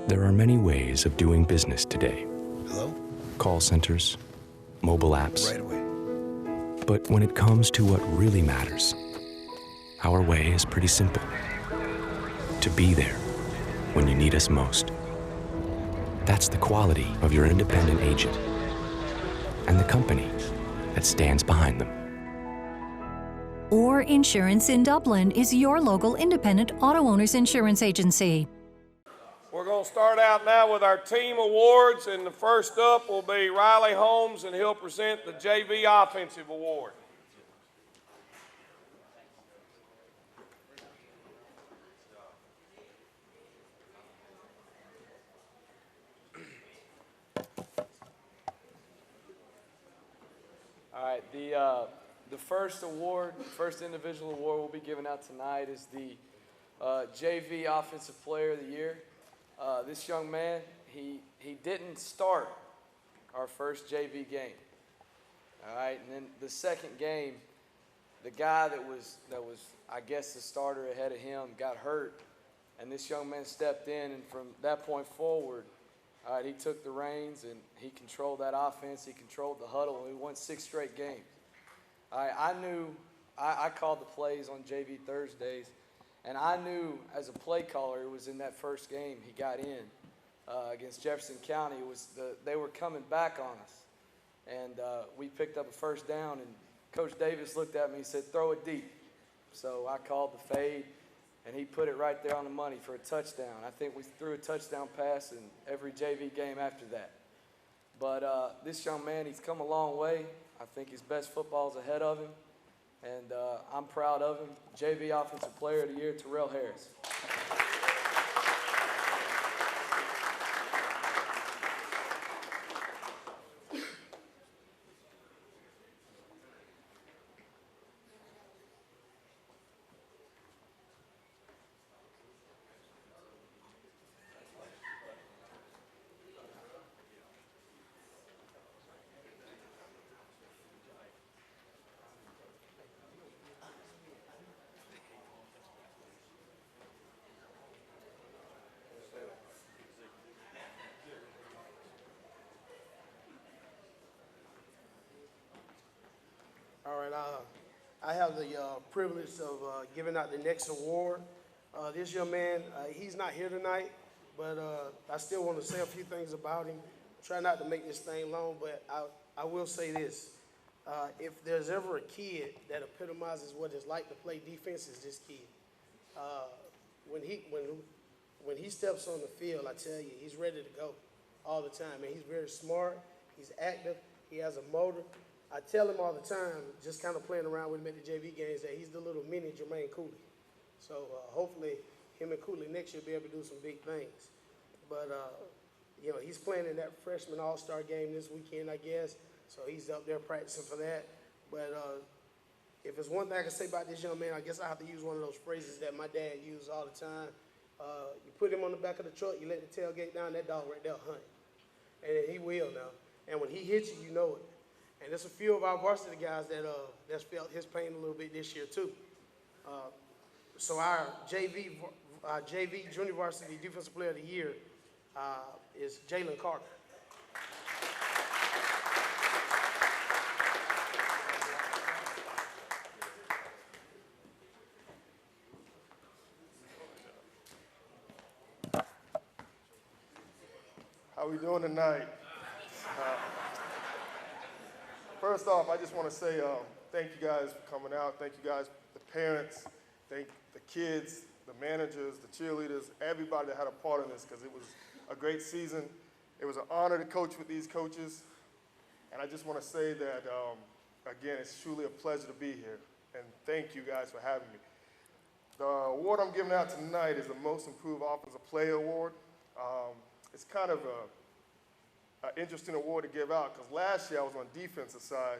There are many ways of doing business today. Hello? Call centers, mobile apps. Right away. But when it comes to what really matters, our way is pretty simple. To be there when you need us most. That's the quality of your independent agent and the company that stands behind them. Or Insurance in Dublin is your local independent auto owners insurance agency. We're going to start out now with our team awards, and the first up will be Riley Holmes, and he'll present the JV Offensive Award. All right, The first award, first individual award we'll be giving out tonight is the JV Offensive Player of the Year. This young man, he didn't start our first JV game. All right, and then the second game, the guy that was I guess the starter ahead of him got hurt, and this young man stepped in, and from that point forward, all right, he took the reins and he controlled that offense. He controlled the huddle, and we won 6 straight games. All right, I called the plays on JV Thursdays, and I knew as a play caller it was in that first game he got in against Jefferson County. They were coming back on us, and we picked up a first down, and Coach Davis looked at me and said, "Throw it deep." So I called the fade, and he put it right there on the money for a touchdown. I think we threw a touchdown pass in every JV game after that. But this young man, he's come a long way. I think his best football's ahead of him, and I'm proud of him. JV Offensive Player of the Year, Terrell Harris. All right, I have the privilege of giving out the next award. This young man, he's not here tonight, but I still want to say a few things about him. Try not to make this thing long, but I will say this. If there's ever a kid that epitomizes what it's like to play defense, it's this kid. When he steps on the field, I tell you, he's ready to go all the time. And he's very smart, he's active, he has a motor. I tell him all the time, just kind of playing around with him at the JV games, that he's the little mini Jermaine Cooley. So hopefully him and Cooley next year will be able to do some big things. But, you know, he's playing in that freshman all-star game this weekend, I guess. So he's up there practicing for that. But if there's one thing I can say about this young man, I guess I have to use one of those phrases that my dad used all the time. You put him on the back of the truck, you let the tailgate down, that dog right there hunt. And he will now. And when he hits you, you know it. And there's a few of our varsity guys that's felt his pain a little bit this year too. So our JV Junior Varsity Defensive Player of the Year is Jalen Carter. How we doing tonight? First off, I just want to say thank you guys for coming out. Thank you guys, the parents, thank the kids, the managers, the cheerleaders, everybody that had a part in this, because it was a great season. It was an honor to coach with these coaches. And I just want to say that, again, it's truly a pleasure to be here. And thank you guys for having me. The award I'm giving out tonight is the Most Improved Offensive Player Award. It's kind of an interesting award to give out, because last year I was on the defensive side,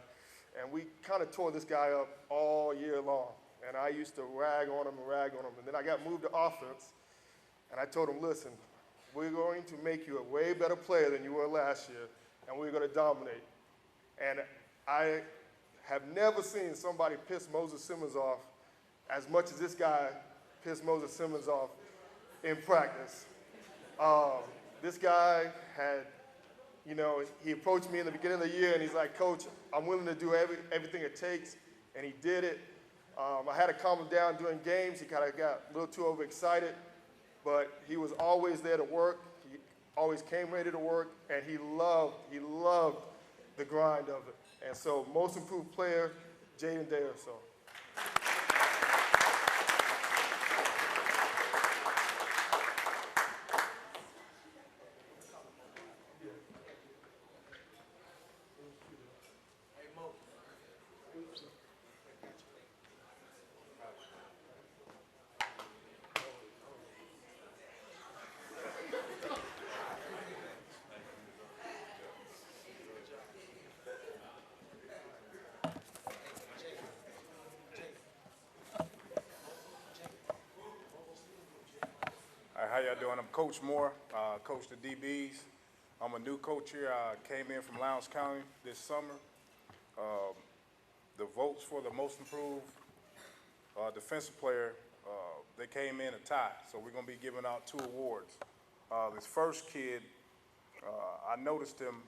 and we kind of tore this guy up all year long. And I used to rag on him, and then I got moved to offense, and I told him, listen, we're going to make you a way better player than you were last year, and we're going to dominate. And I have never seen somebody piss Moses Simmons off as much as this guy pissed Moses Simmons off in practice. This guy had, you know, he approached me in the beginning of the year, and he's like, Coach, I'm willing to do everything it takes, and he did it. I had to calm him down during games. He kind of got a little too overexcited, but he was always there to work. He always came ready to work, and he loved the grind of it. And so, Most Improved Player, Jaden Dare. So. How y'all doing? I'm Coach Moore, coach the DBs. I'm a new coach here. I came in from Lowndes County this summer. The votes for the most improved defensive player, they came in a tie, so we're gonna be giving out 2 awards. This first kid, I noticed him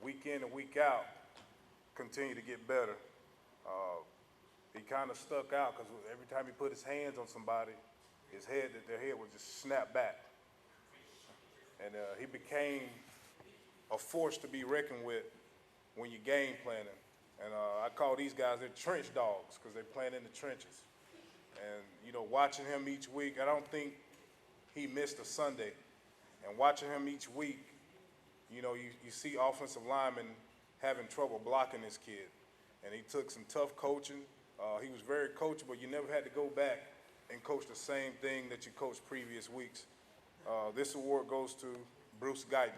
week in and week out continue to get better. He kind of stuck out because every time he put his hands on somebody, their head would just snap back. And he became a force to be reckoned with when you're game planning. And I call these guys, they're trench dogs because they're playing in the trenches. And, you know, watching him each week, I don't think he missed a Sunday. And watching him each week, you know, you see offensive linemen having trouble blocking this kid. And he took some tough coaching. He was very coachable. You never had to go back and coach the same thing that you coached previous weeks. This award goes to Bruce Guyton.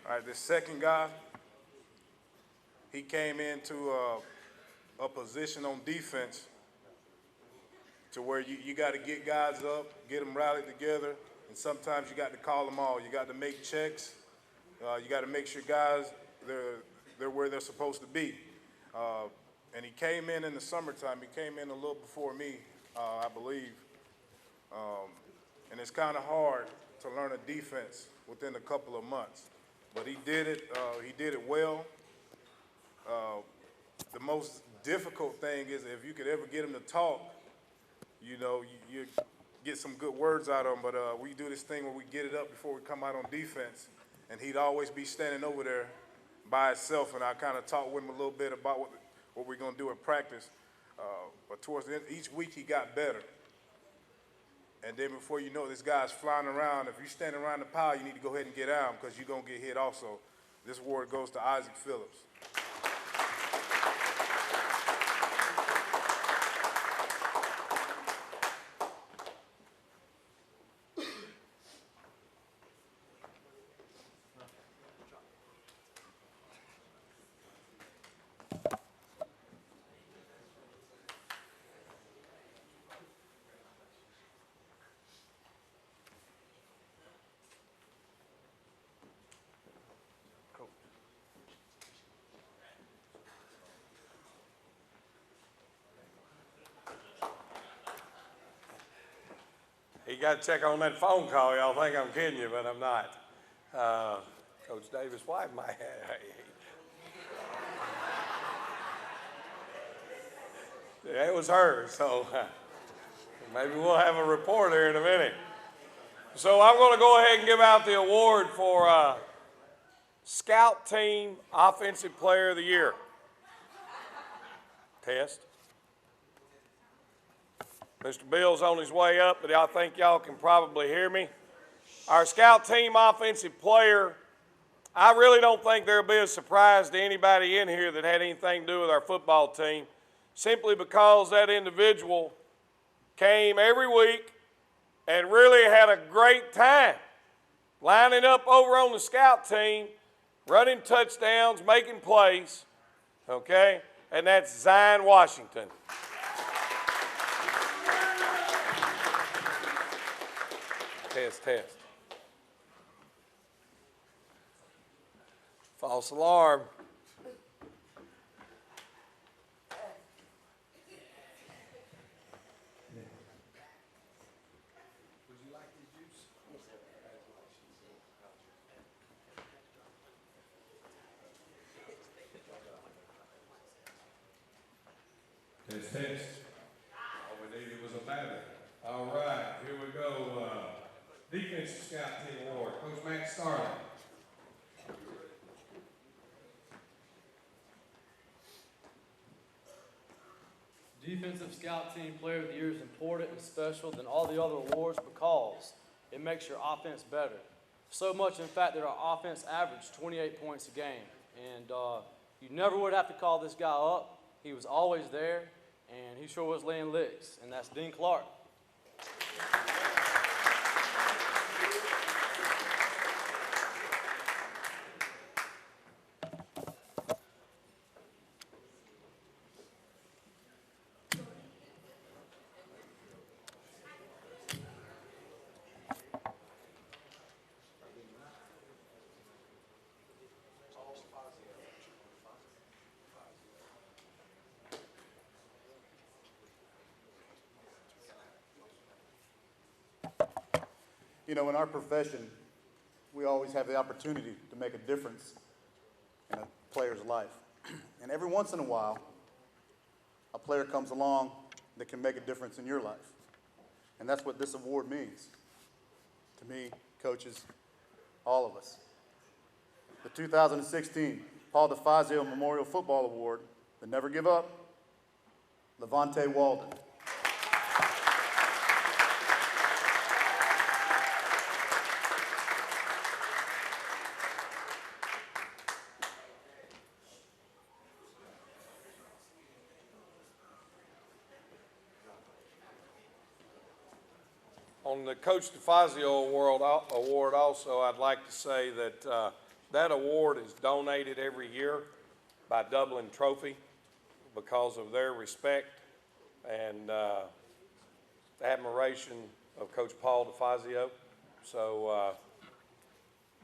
All right, this second guy, he came into a position on defense to where you got to get guys up, get them rallied together, and sometimes you got to call them all. You got to make checks. You got to make sure guys, they're where they're supposed to be. And he came in the summertime. He came in a little before me, I believe. And it's kind of hard to learn a defense within a couple of months. But he did it well. The most difficult thing is if you could ever get him to talk, you know, you get some good words out of him. But we do this thing where we get it up before we come out on defense, and he'd always be standing over there by himself, and I kind of talked with him a little bit about what we're going to do at practice. But towards the end, each week he got better. And then before you know it, this guy's flying around. If you're standing around the pile, you need to go ahead and get out because you're going to get hit also. This award goes to Isaac Phillips. He got to check on that phone call. Y'all think I'm kidding you, but I'm not. Coach Davis' wife might have. It was her, so maybe we'll have a report here in a minute. So I'm going to go ahead and give out the award for Scout Team Offensive Player of the Year. Test. Mr. Bill's on his way up, but I think y'all can probably hear me. Our Scout Team Offensive Player, I really don't think there'll be a surprise to anybody in here that had anything to do with our football team, simply because that individual came every week and really had a great time lining up over on the Scout team, running touchdowns, making plays, okay? And that's Zion Washington. Test. False alarm. Would you like this juice? Test. All we needed was a battery. All right, here we go. Defensive Scout Team Award, Coach Matt Starling. Defensive Scout Team Player of the Year is important and special than all the other awards because it makes your offense better. So much, in fact, that our offense averaged 28 points a game. And you never would have to call this guy up. He was always there, and he sure was laying licks, and that's Dean Clark. You know, in our profession, we always have the opportunity to make a difference in a player's life. And every once in a while, a player comes along that can make a difference in your life. And that's what this award means to me, coaches, all of us. The 2016 Paul DeFazio Memorial Football Award, the Never Give Up, Levante Walden. On the Coach DeFazio Award also, I'd like to say that that award is donated every year by Dublin Trophy because of their respect and admiration of Coach Paul DeFazio. So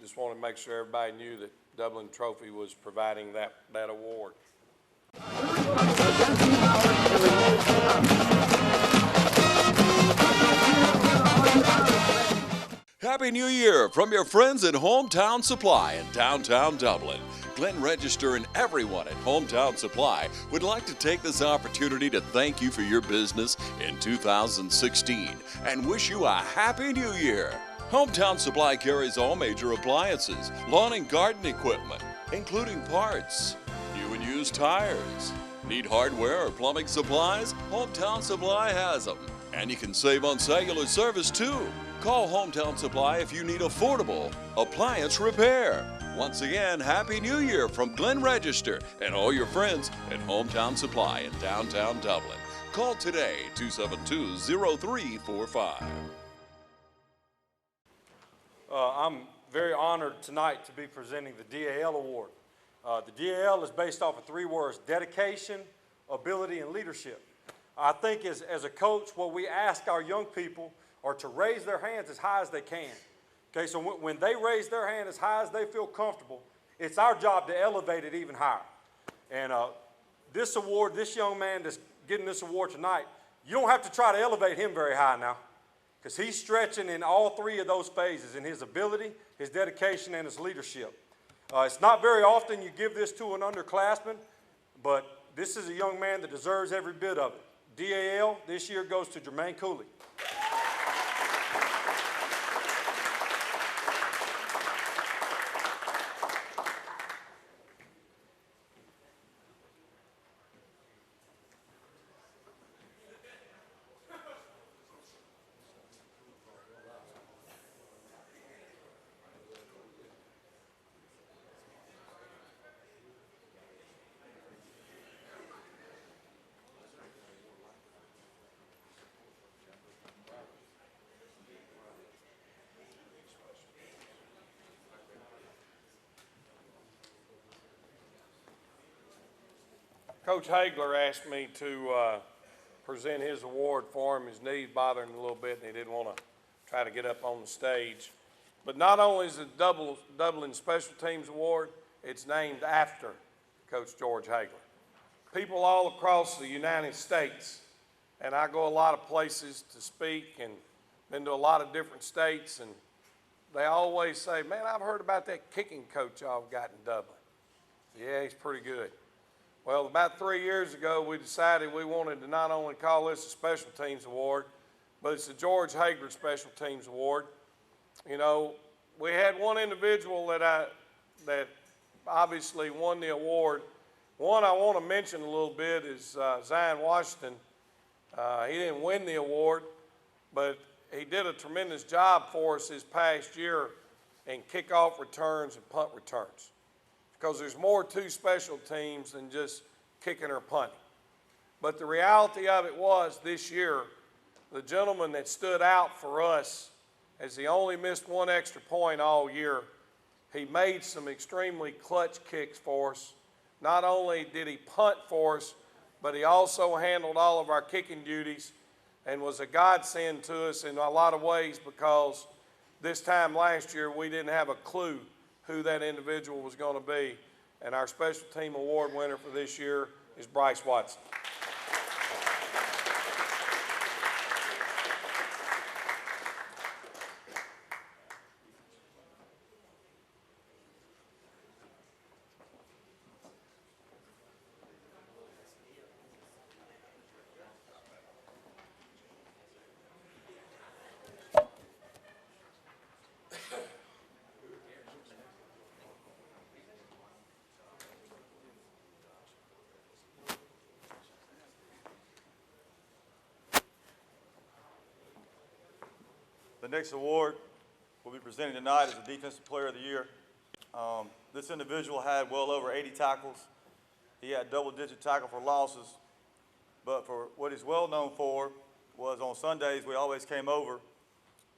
just want to make sure everybody knew that Dublin Trophy was providing that award. Happy New Year from your friends at Hometown Supply in downtown Dublin. Glenn Register and everyone at Hometown Supply would like to take this opportunity to thank you for your business in 2016 and wish you a Happy New Year. Hometown Supply carries all major appliances, lawn and garden equipment, including parts, new and used tires. Need hardware or plumbing supplies? Hometown Supply has them. And you can save on cellular service too. Call Hometown Supply if you need affordable appliance repair. Once again, Happy New Year from Glenn Register and all your friends at Hometown Supply in downtown Dublin. Call today, 272-0345. I'm very honored tonight to be presenting the DAL Award. The DAL is based off of 3 words: dedication, ability, and leadership. I think as a coach, what we ask our young people are to raise their hands as high as they can. Okay, so when they raise their hand as high as they feel comfortable, it's our job to elevate it even higher. And this award, this young man that's getting this award tonight, you don't have to try to elevate him very high now, because he's stretching in all 3 of those phases, in his ability, his dedication, and his leadership. It's not very often you give this to an underclassman, but this is a young man that deserves every bit of it. DAL this year goes to Jermaine Cooley. Coach Hagler asked me to present his award for him. His knees bothering him a little bit, and he didn't want to try to get up on the stage. But not only is it Dublin Special Teams Award, it's named after Coach George Hagler. People all across the United States, and I go a lot of places to speak and been to a lot of different states, and they always say, man, I've heard about that kicking coach y'all got in Dublin. Yeah, he's pretty good. Well, about 3 years ago, we decided we wanted to not only call this a Special Teams Award, but it's the George Hagler Special Teams Award. You know, we had one individual that obviously won the award. One I want to mention a little bit is Zion Washington. He didn't win the award, but he did a tremendous job for us this past year in kickoff returns and punt returns, because there's more to special teams than just kicking or punting. But the reality of it was this year, the gentleman that stood out for us as he only missed 1 extra point all year, he made some extremely clutch kicks for us. Not only did he punt for us, but he also handled all of our kicking duties and was a godsend to us in a lot of ways, because this time last year we didn't have a clue who that individual was going to be. And our Special Team Award winner for this year is Bryce Watson. next award we'll be presenting tonight is the Defensive Player of the Year. This individual had well over 80 tackles. He had double-digit tackle for losses. But for what he's well known for was on Sundays we always came over.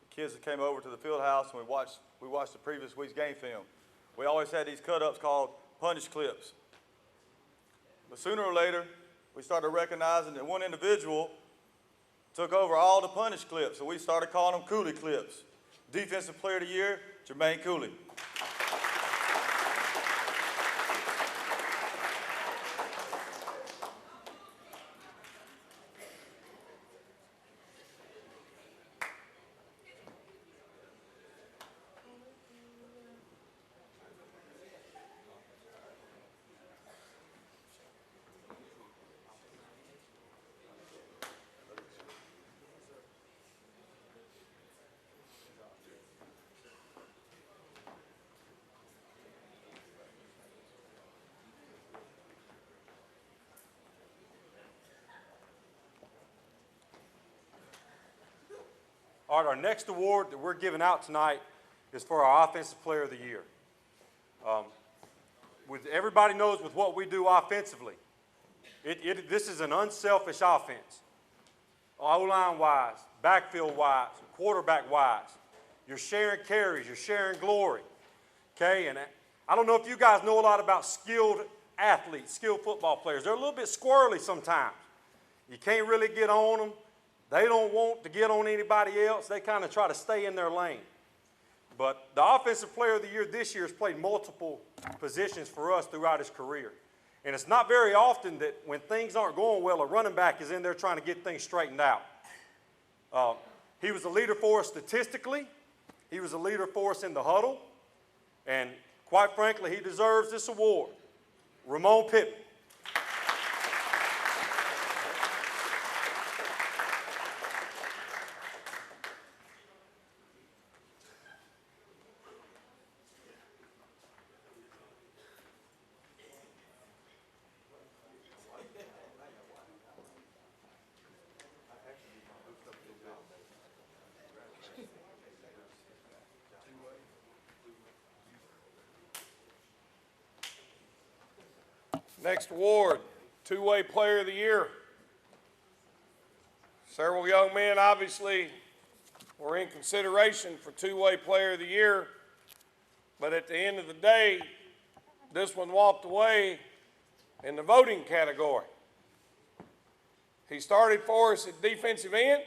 The kids that came over to the field house and we watched the previous week's game film. We always had these cut-ups called punish clips. But sooner or later, we started recognizing that one individual took over all the punish clips, so we started calling them Cooley clips. Defensive Player of the Year, Jermaine Cooley. All right, our next award that we're giving out tonight is for our Offensive Player of the Year. Everybody knows with what we do offensively, this is an unselfish offense. O-line wise, backfield wise, quarterback wise. You're sharing carries, you're sharing glory. Okay, and I don't know if you guys know a lot about skilled athletes, skilled football players. They're a little bit squirrely sometimes. You can't really get on them. They don't want to get on anybody else. They kind of try to stay in their lane. But the Offensive Player of the Year this year has played multiple positions for us throughout his career. And it's not very often that when things aren't going well, a running back is in there trying to get things straightened out. He was a leader for us statistically. He was a leader for us in the huddle. And quite frankly, he deserves this award. Ramon Pittman. Next award, two-way player of the year. Several young men obviously were in consideration for two-way player of the year, but at the end of the day, this one walked away in the voting category. He started for us at defensive end.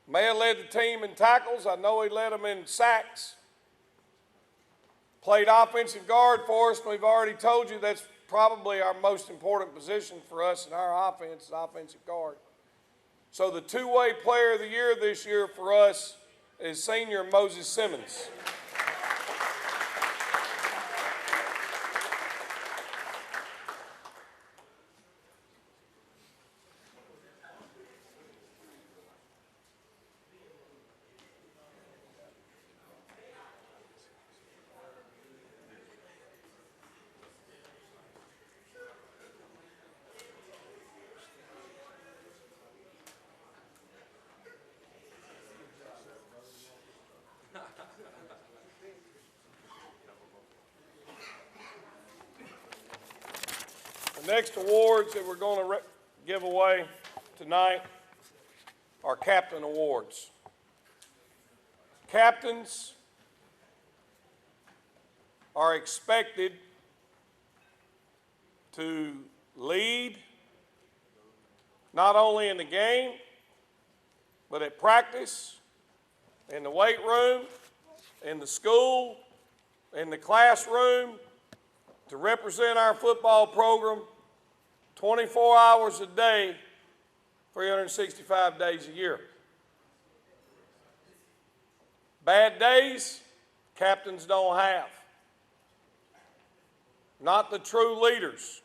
May have led the team in tackles. I know he led them in sacks. Played offensive guard for us, and we've already told you that's probably our most important position for us in our offense, is offensive guard. So the two-way player of the year this year for us is senior Moses Simmons. The next awards that we're going to give away tonight are captain awards. Captains are expected to lead not only in the game, but at practice, in the weight room, in the school, in the classroom, to represent our football program 24 hours a day, 365 days a year. Bad days, captains don't have. Not the true leaders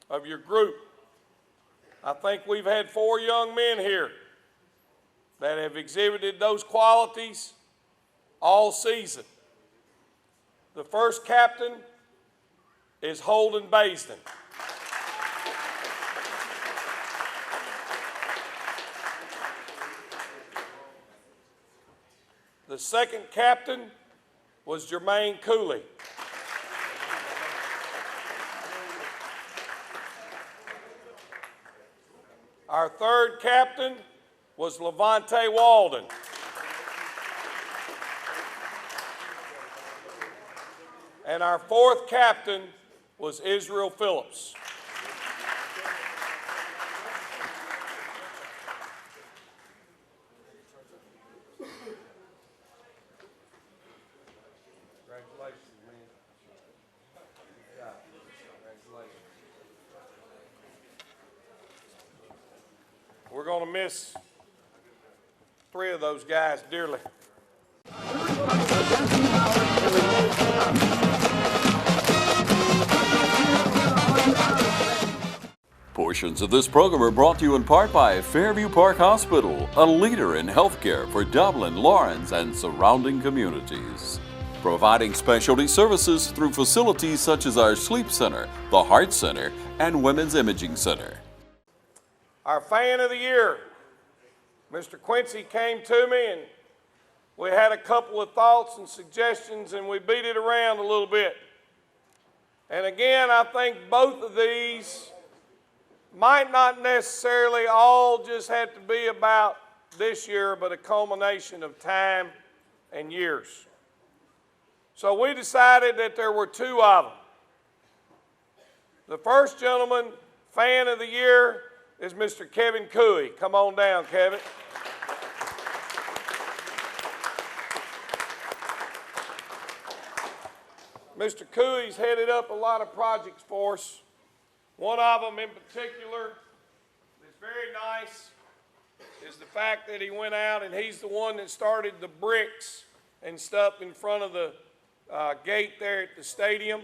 of your group. I think we've had 4 young men here that have exhibited those qualities all season. The first captain is Holden Baisden. The second captain was Jermaine Cooley. Our third captain was Levante Walden. And our fourth captain was Israel Phillips. Congratulations, man. Yeah, congratulations. We're going to miss 3 of those guys dearly. Portions of this program are brought to you in part by Fairview Park Hospital, a leader in healthcare for Dublin, Lawrence, and surrounding communities. Providing specialty services through facilities such as our Sleep Center, the Heart Center, and Women's Imaging Center. Our fan of the year, Mr. Quincy, came to me and we had a couple of thoughts and suggestions and we beat it around a little bit. And again, I think both of these might not necessarily all just have to be about this year, but a culmination of time and years. So we decided that there were 2 of them. The first gentleman, fan of the year, is Mr. Kevin Cooey. Come on down, Kevin. Mr. Cooey's headed up a lot of projects for us. One of them in particular that's very nice is the fact that he went out and he's the one that started the bricks and stuff in front of the gate there at the stadium.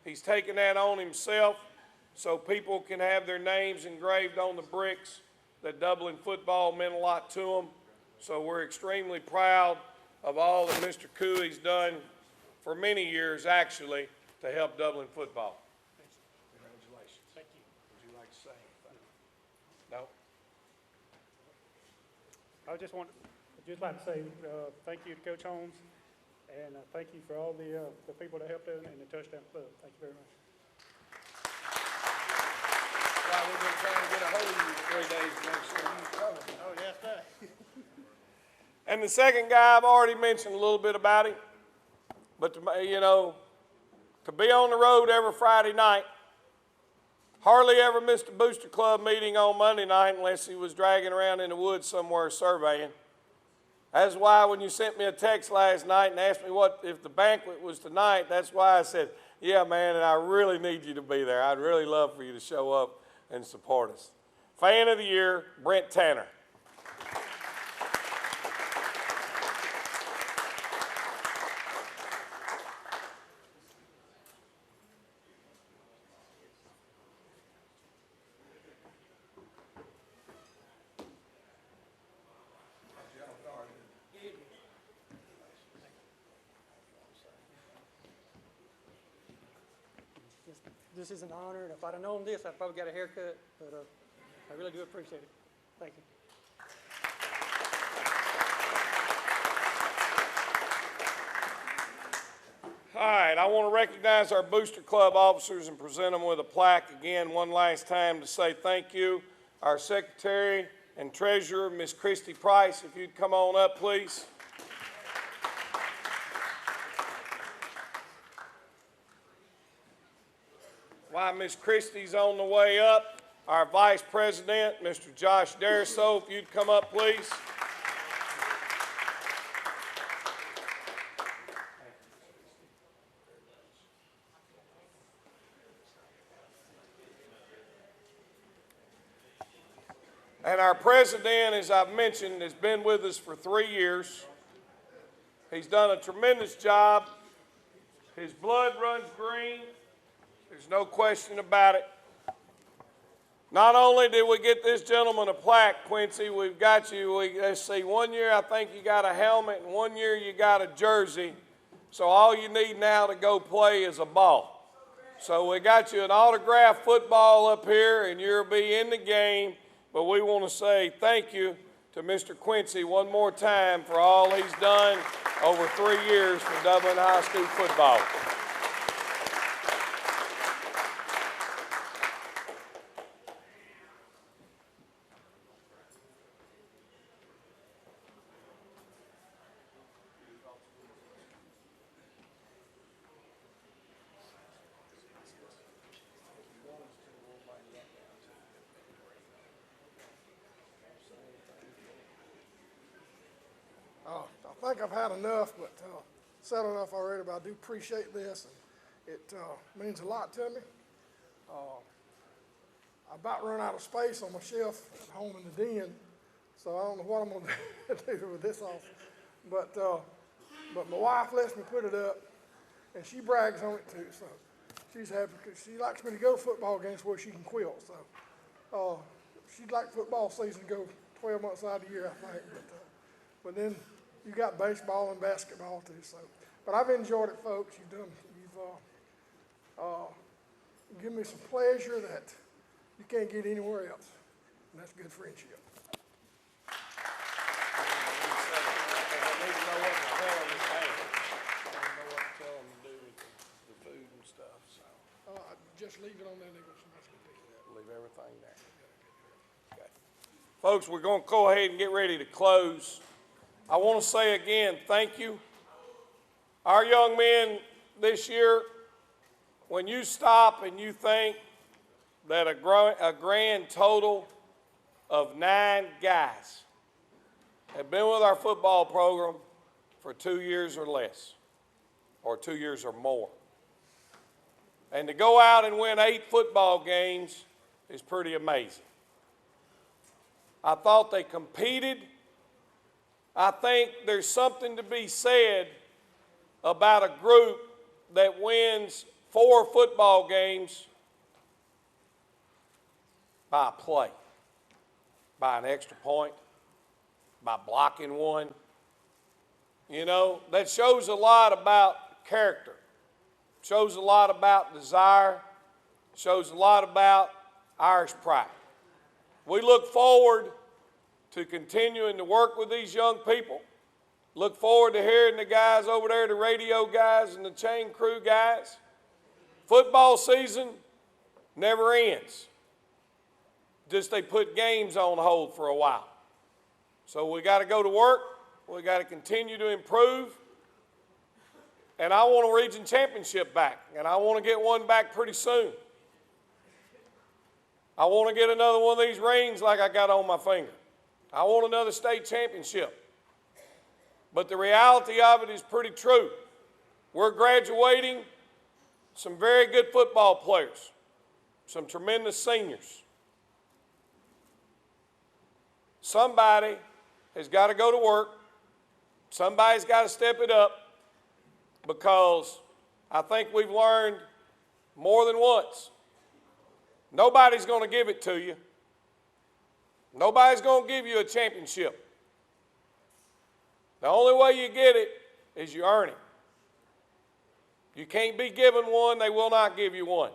He's taken that on himself so people can have their names engraved on the bricks. That Dublin football meant a lot to them. So we're extremely proud of all that Mr. Cooey's done for many years, actually, to help Dublin football. Congratulations. Thank you. Would you like to say anything? No? I just like to say thank you to Coach Holmes, and thank you for all the people that helped in the touchdown club. Thank you very much. Well, we've been trying to get a hold of you for 3 days to make sure you're coming. Oh, yes, sir. And the second guy, I've already mentioned a little bit about him, but to be on the road every Friday night, hardly ever missed a Booster Club meeting on Monday night unless he was dragging around in the woods somewhere surveying. That's why when you sent me a text last night and asked me what if the banquet was tonight, that's why I said, yeah, man, and I really need you to be there. I'd really love for you to show up and support us. Fan of the year, Brent Tanner. This is an honor, and if I'd have known this, I'd probably got a haircut, but I really do appreciate it. Thank you. All right, I want to recognize our Booster Club officers and present them with a plaque again one last time to say thank you. Our Secretary and Treasurer, Miss Christy Price, if you'd come on up, please. While Miss Christie's on the way up, our Vice President, Mr. Josh Dariso, if you'd come up, please. And our President, as I've mentioned, has been with us for 3 years. He's done a tremendous job. His blood runs green. There's no question about it. Not only did we get this gentleman a plaque, Quincy, we've got you, let's see, 1 year I think you got a helmet and 1 year you got a jersey. So all you need now to go play is a ball. So we got you an autographed football up here and you'll be in the game. But we want to say thank you to Mr. Quincy one more time for all he's done over 3 years for Dublin High School football. I think I've had enough, but said enough already, but I do appreciate this, and it means a lot to me. I about run out of space on my shelf at home in the den, so I don't know what I'm going to do with this off. But my wife lets me put it up, and she brags on it too, so she's happy because she likes me to go to football games where she can quilt. So she'd like football season to go 12 months out of the year, I think. But then you got baseball and basketball too. So, but I've enjoyed it, folks. You've given me some pleasure that you can't get anywhere else, and that's good friendship. Just leave it on there, they're going to pick it up. Leave everything there. Okay. Folks, we're going to go ahead and get ready to close. I want to say again, thank you. Our young men this year, when you stop and you think that a grand total of 9 guys have been with our football program for 2 years or less, or 2 years or more. And to go out and win 8 football games is pretty amazing. I thought they competed. I think there's something to be said about a group that wins 4 football games by a play, by an extra point, by blocking one. You know, that shows a lot about character. Shows a lot about desire, shows a lot about Irish pride. We look forward to continuing to work with these young people. Look forward to hearing the guys over there, the radio guys and the chain crew guys. Football season never ends. Just they put games on hold for a while. So we got to go to work. We got to continue to improve. And I want a region championship back, and I want to get one back pretty soon. I want to get another one of these rings like I got on my finger. I want another state championship. But the reality of it is pretty true. We're graduating some very good football players, some tremendous seniors. Somebody has got to go to work. Somebody's got to step it up. Because I think we've learned more than once, nobody's going to give it to you. Nobody's going to give you a championship. The only way you get it is you earn it. You can't be given one, they will not give you one.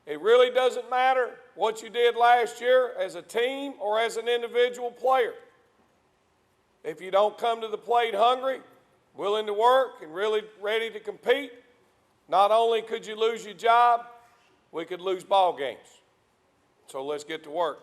It really doesn't matter what you did last year as a team or as an individual player. If you don't come to the plate hungry, willing to work, and really ready to compete, not only could you lose your job, we could lose ball games. So let's get to work.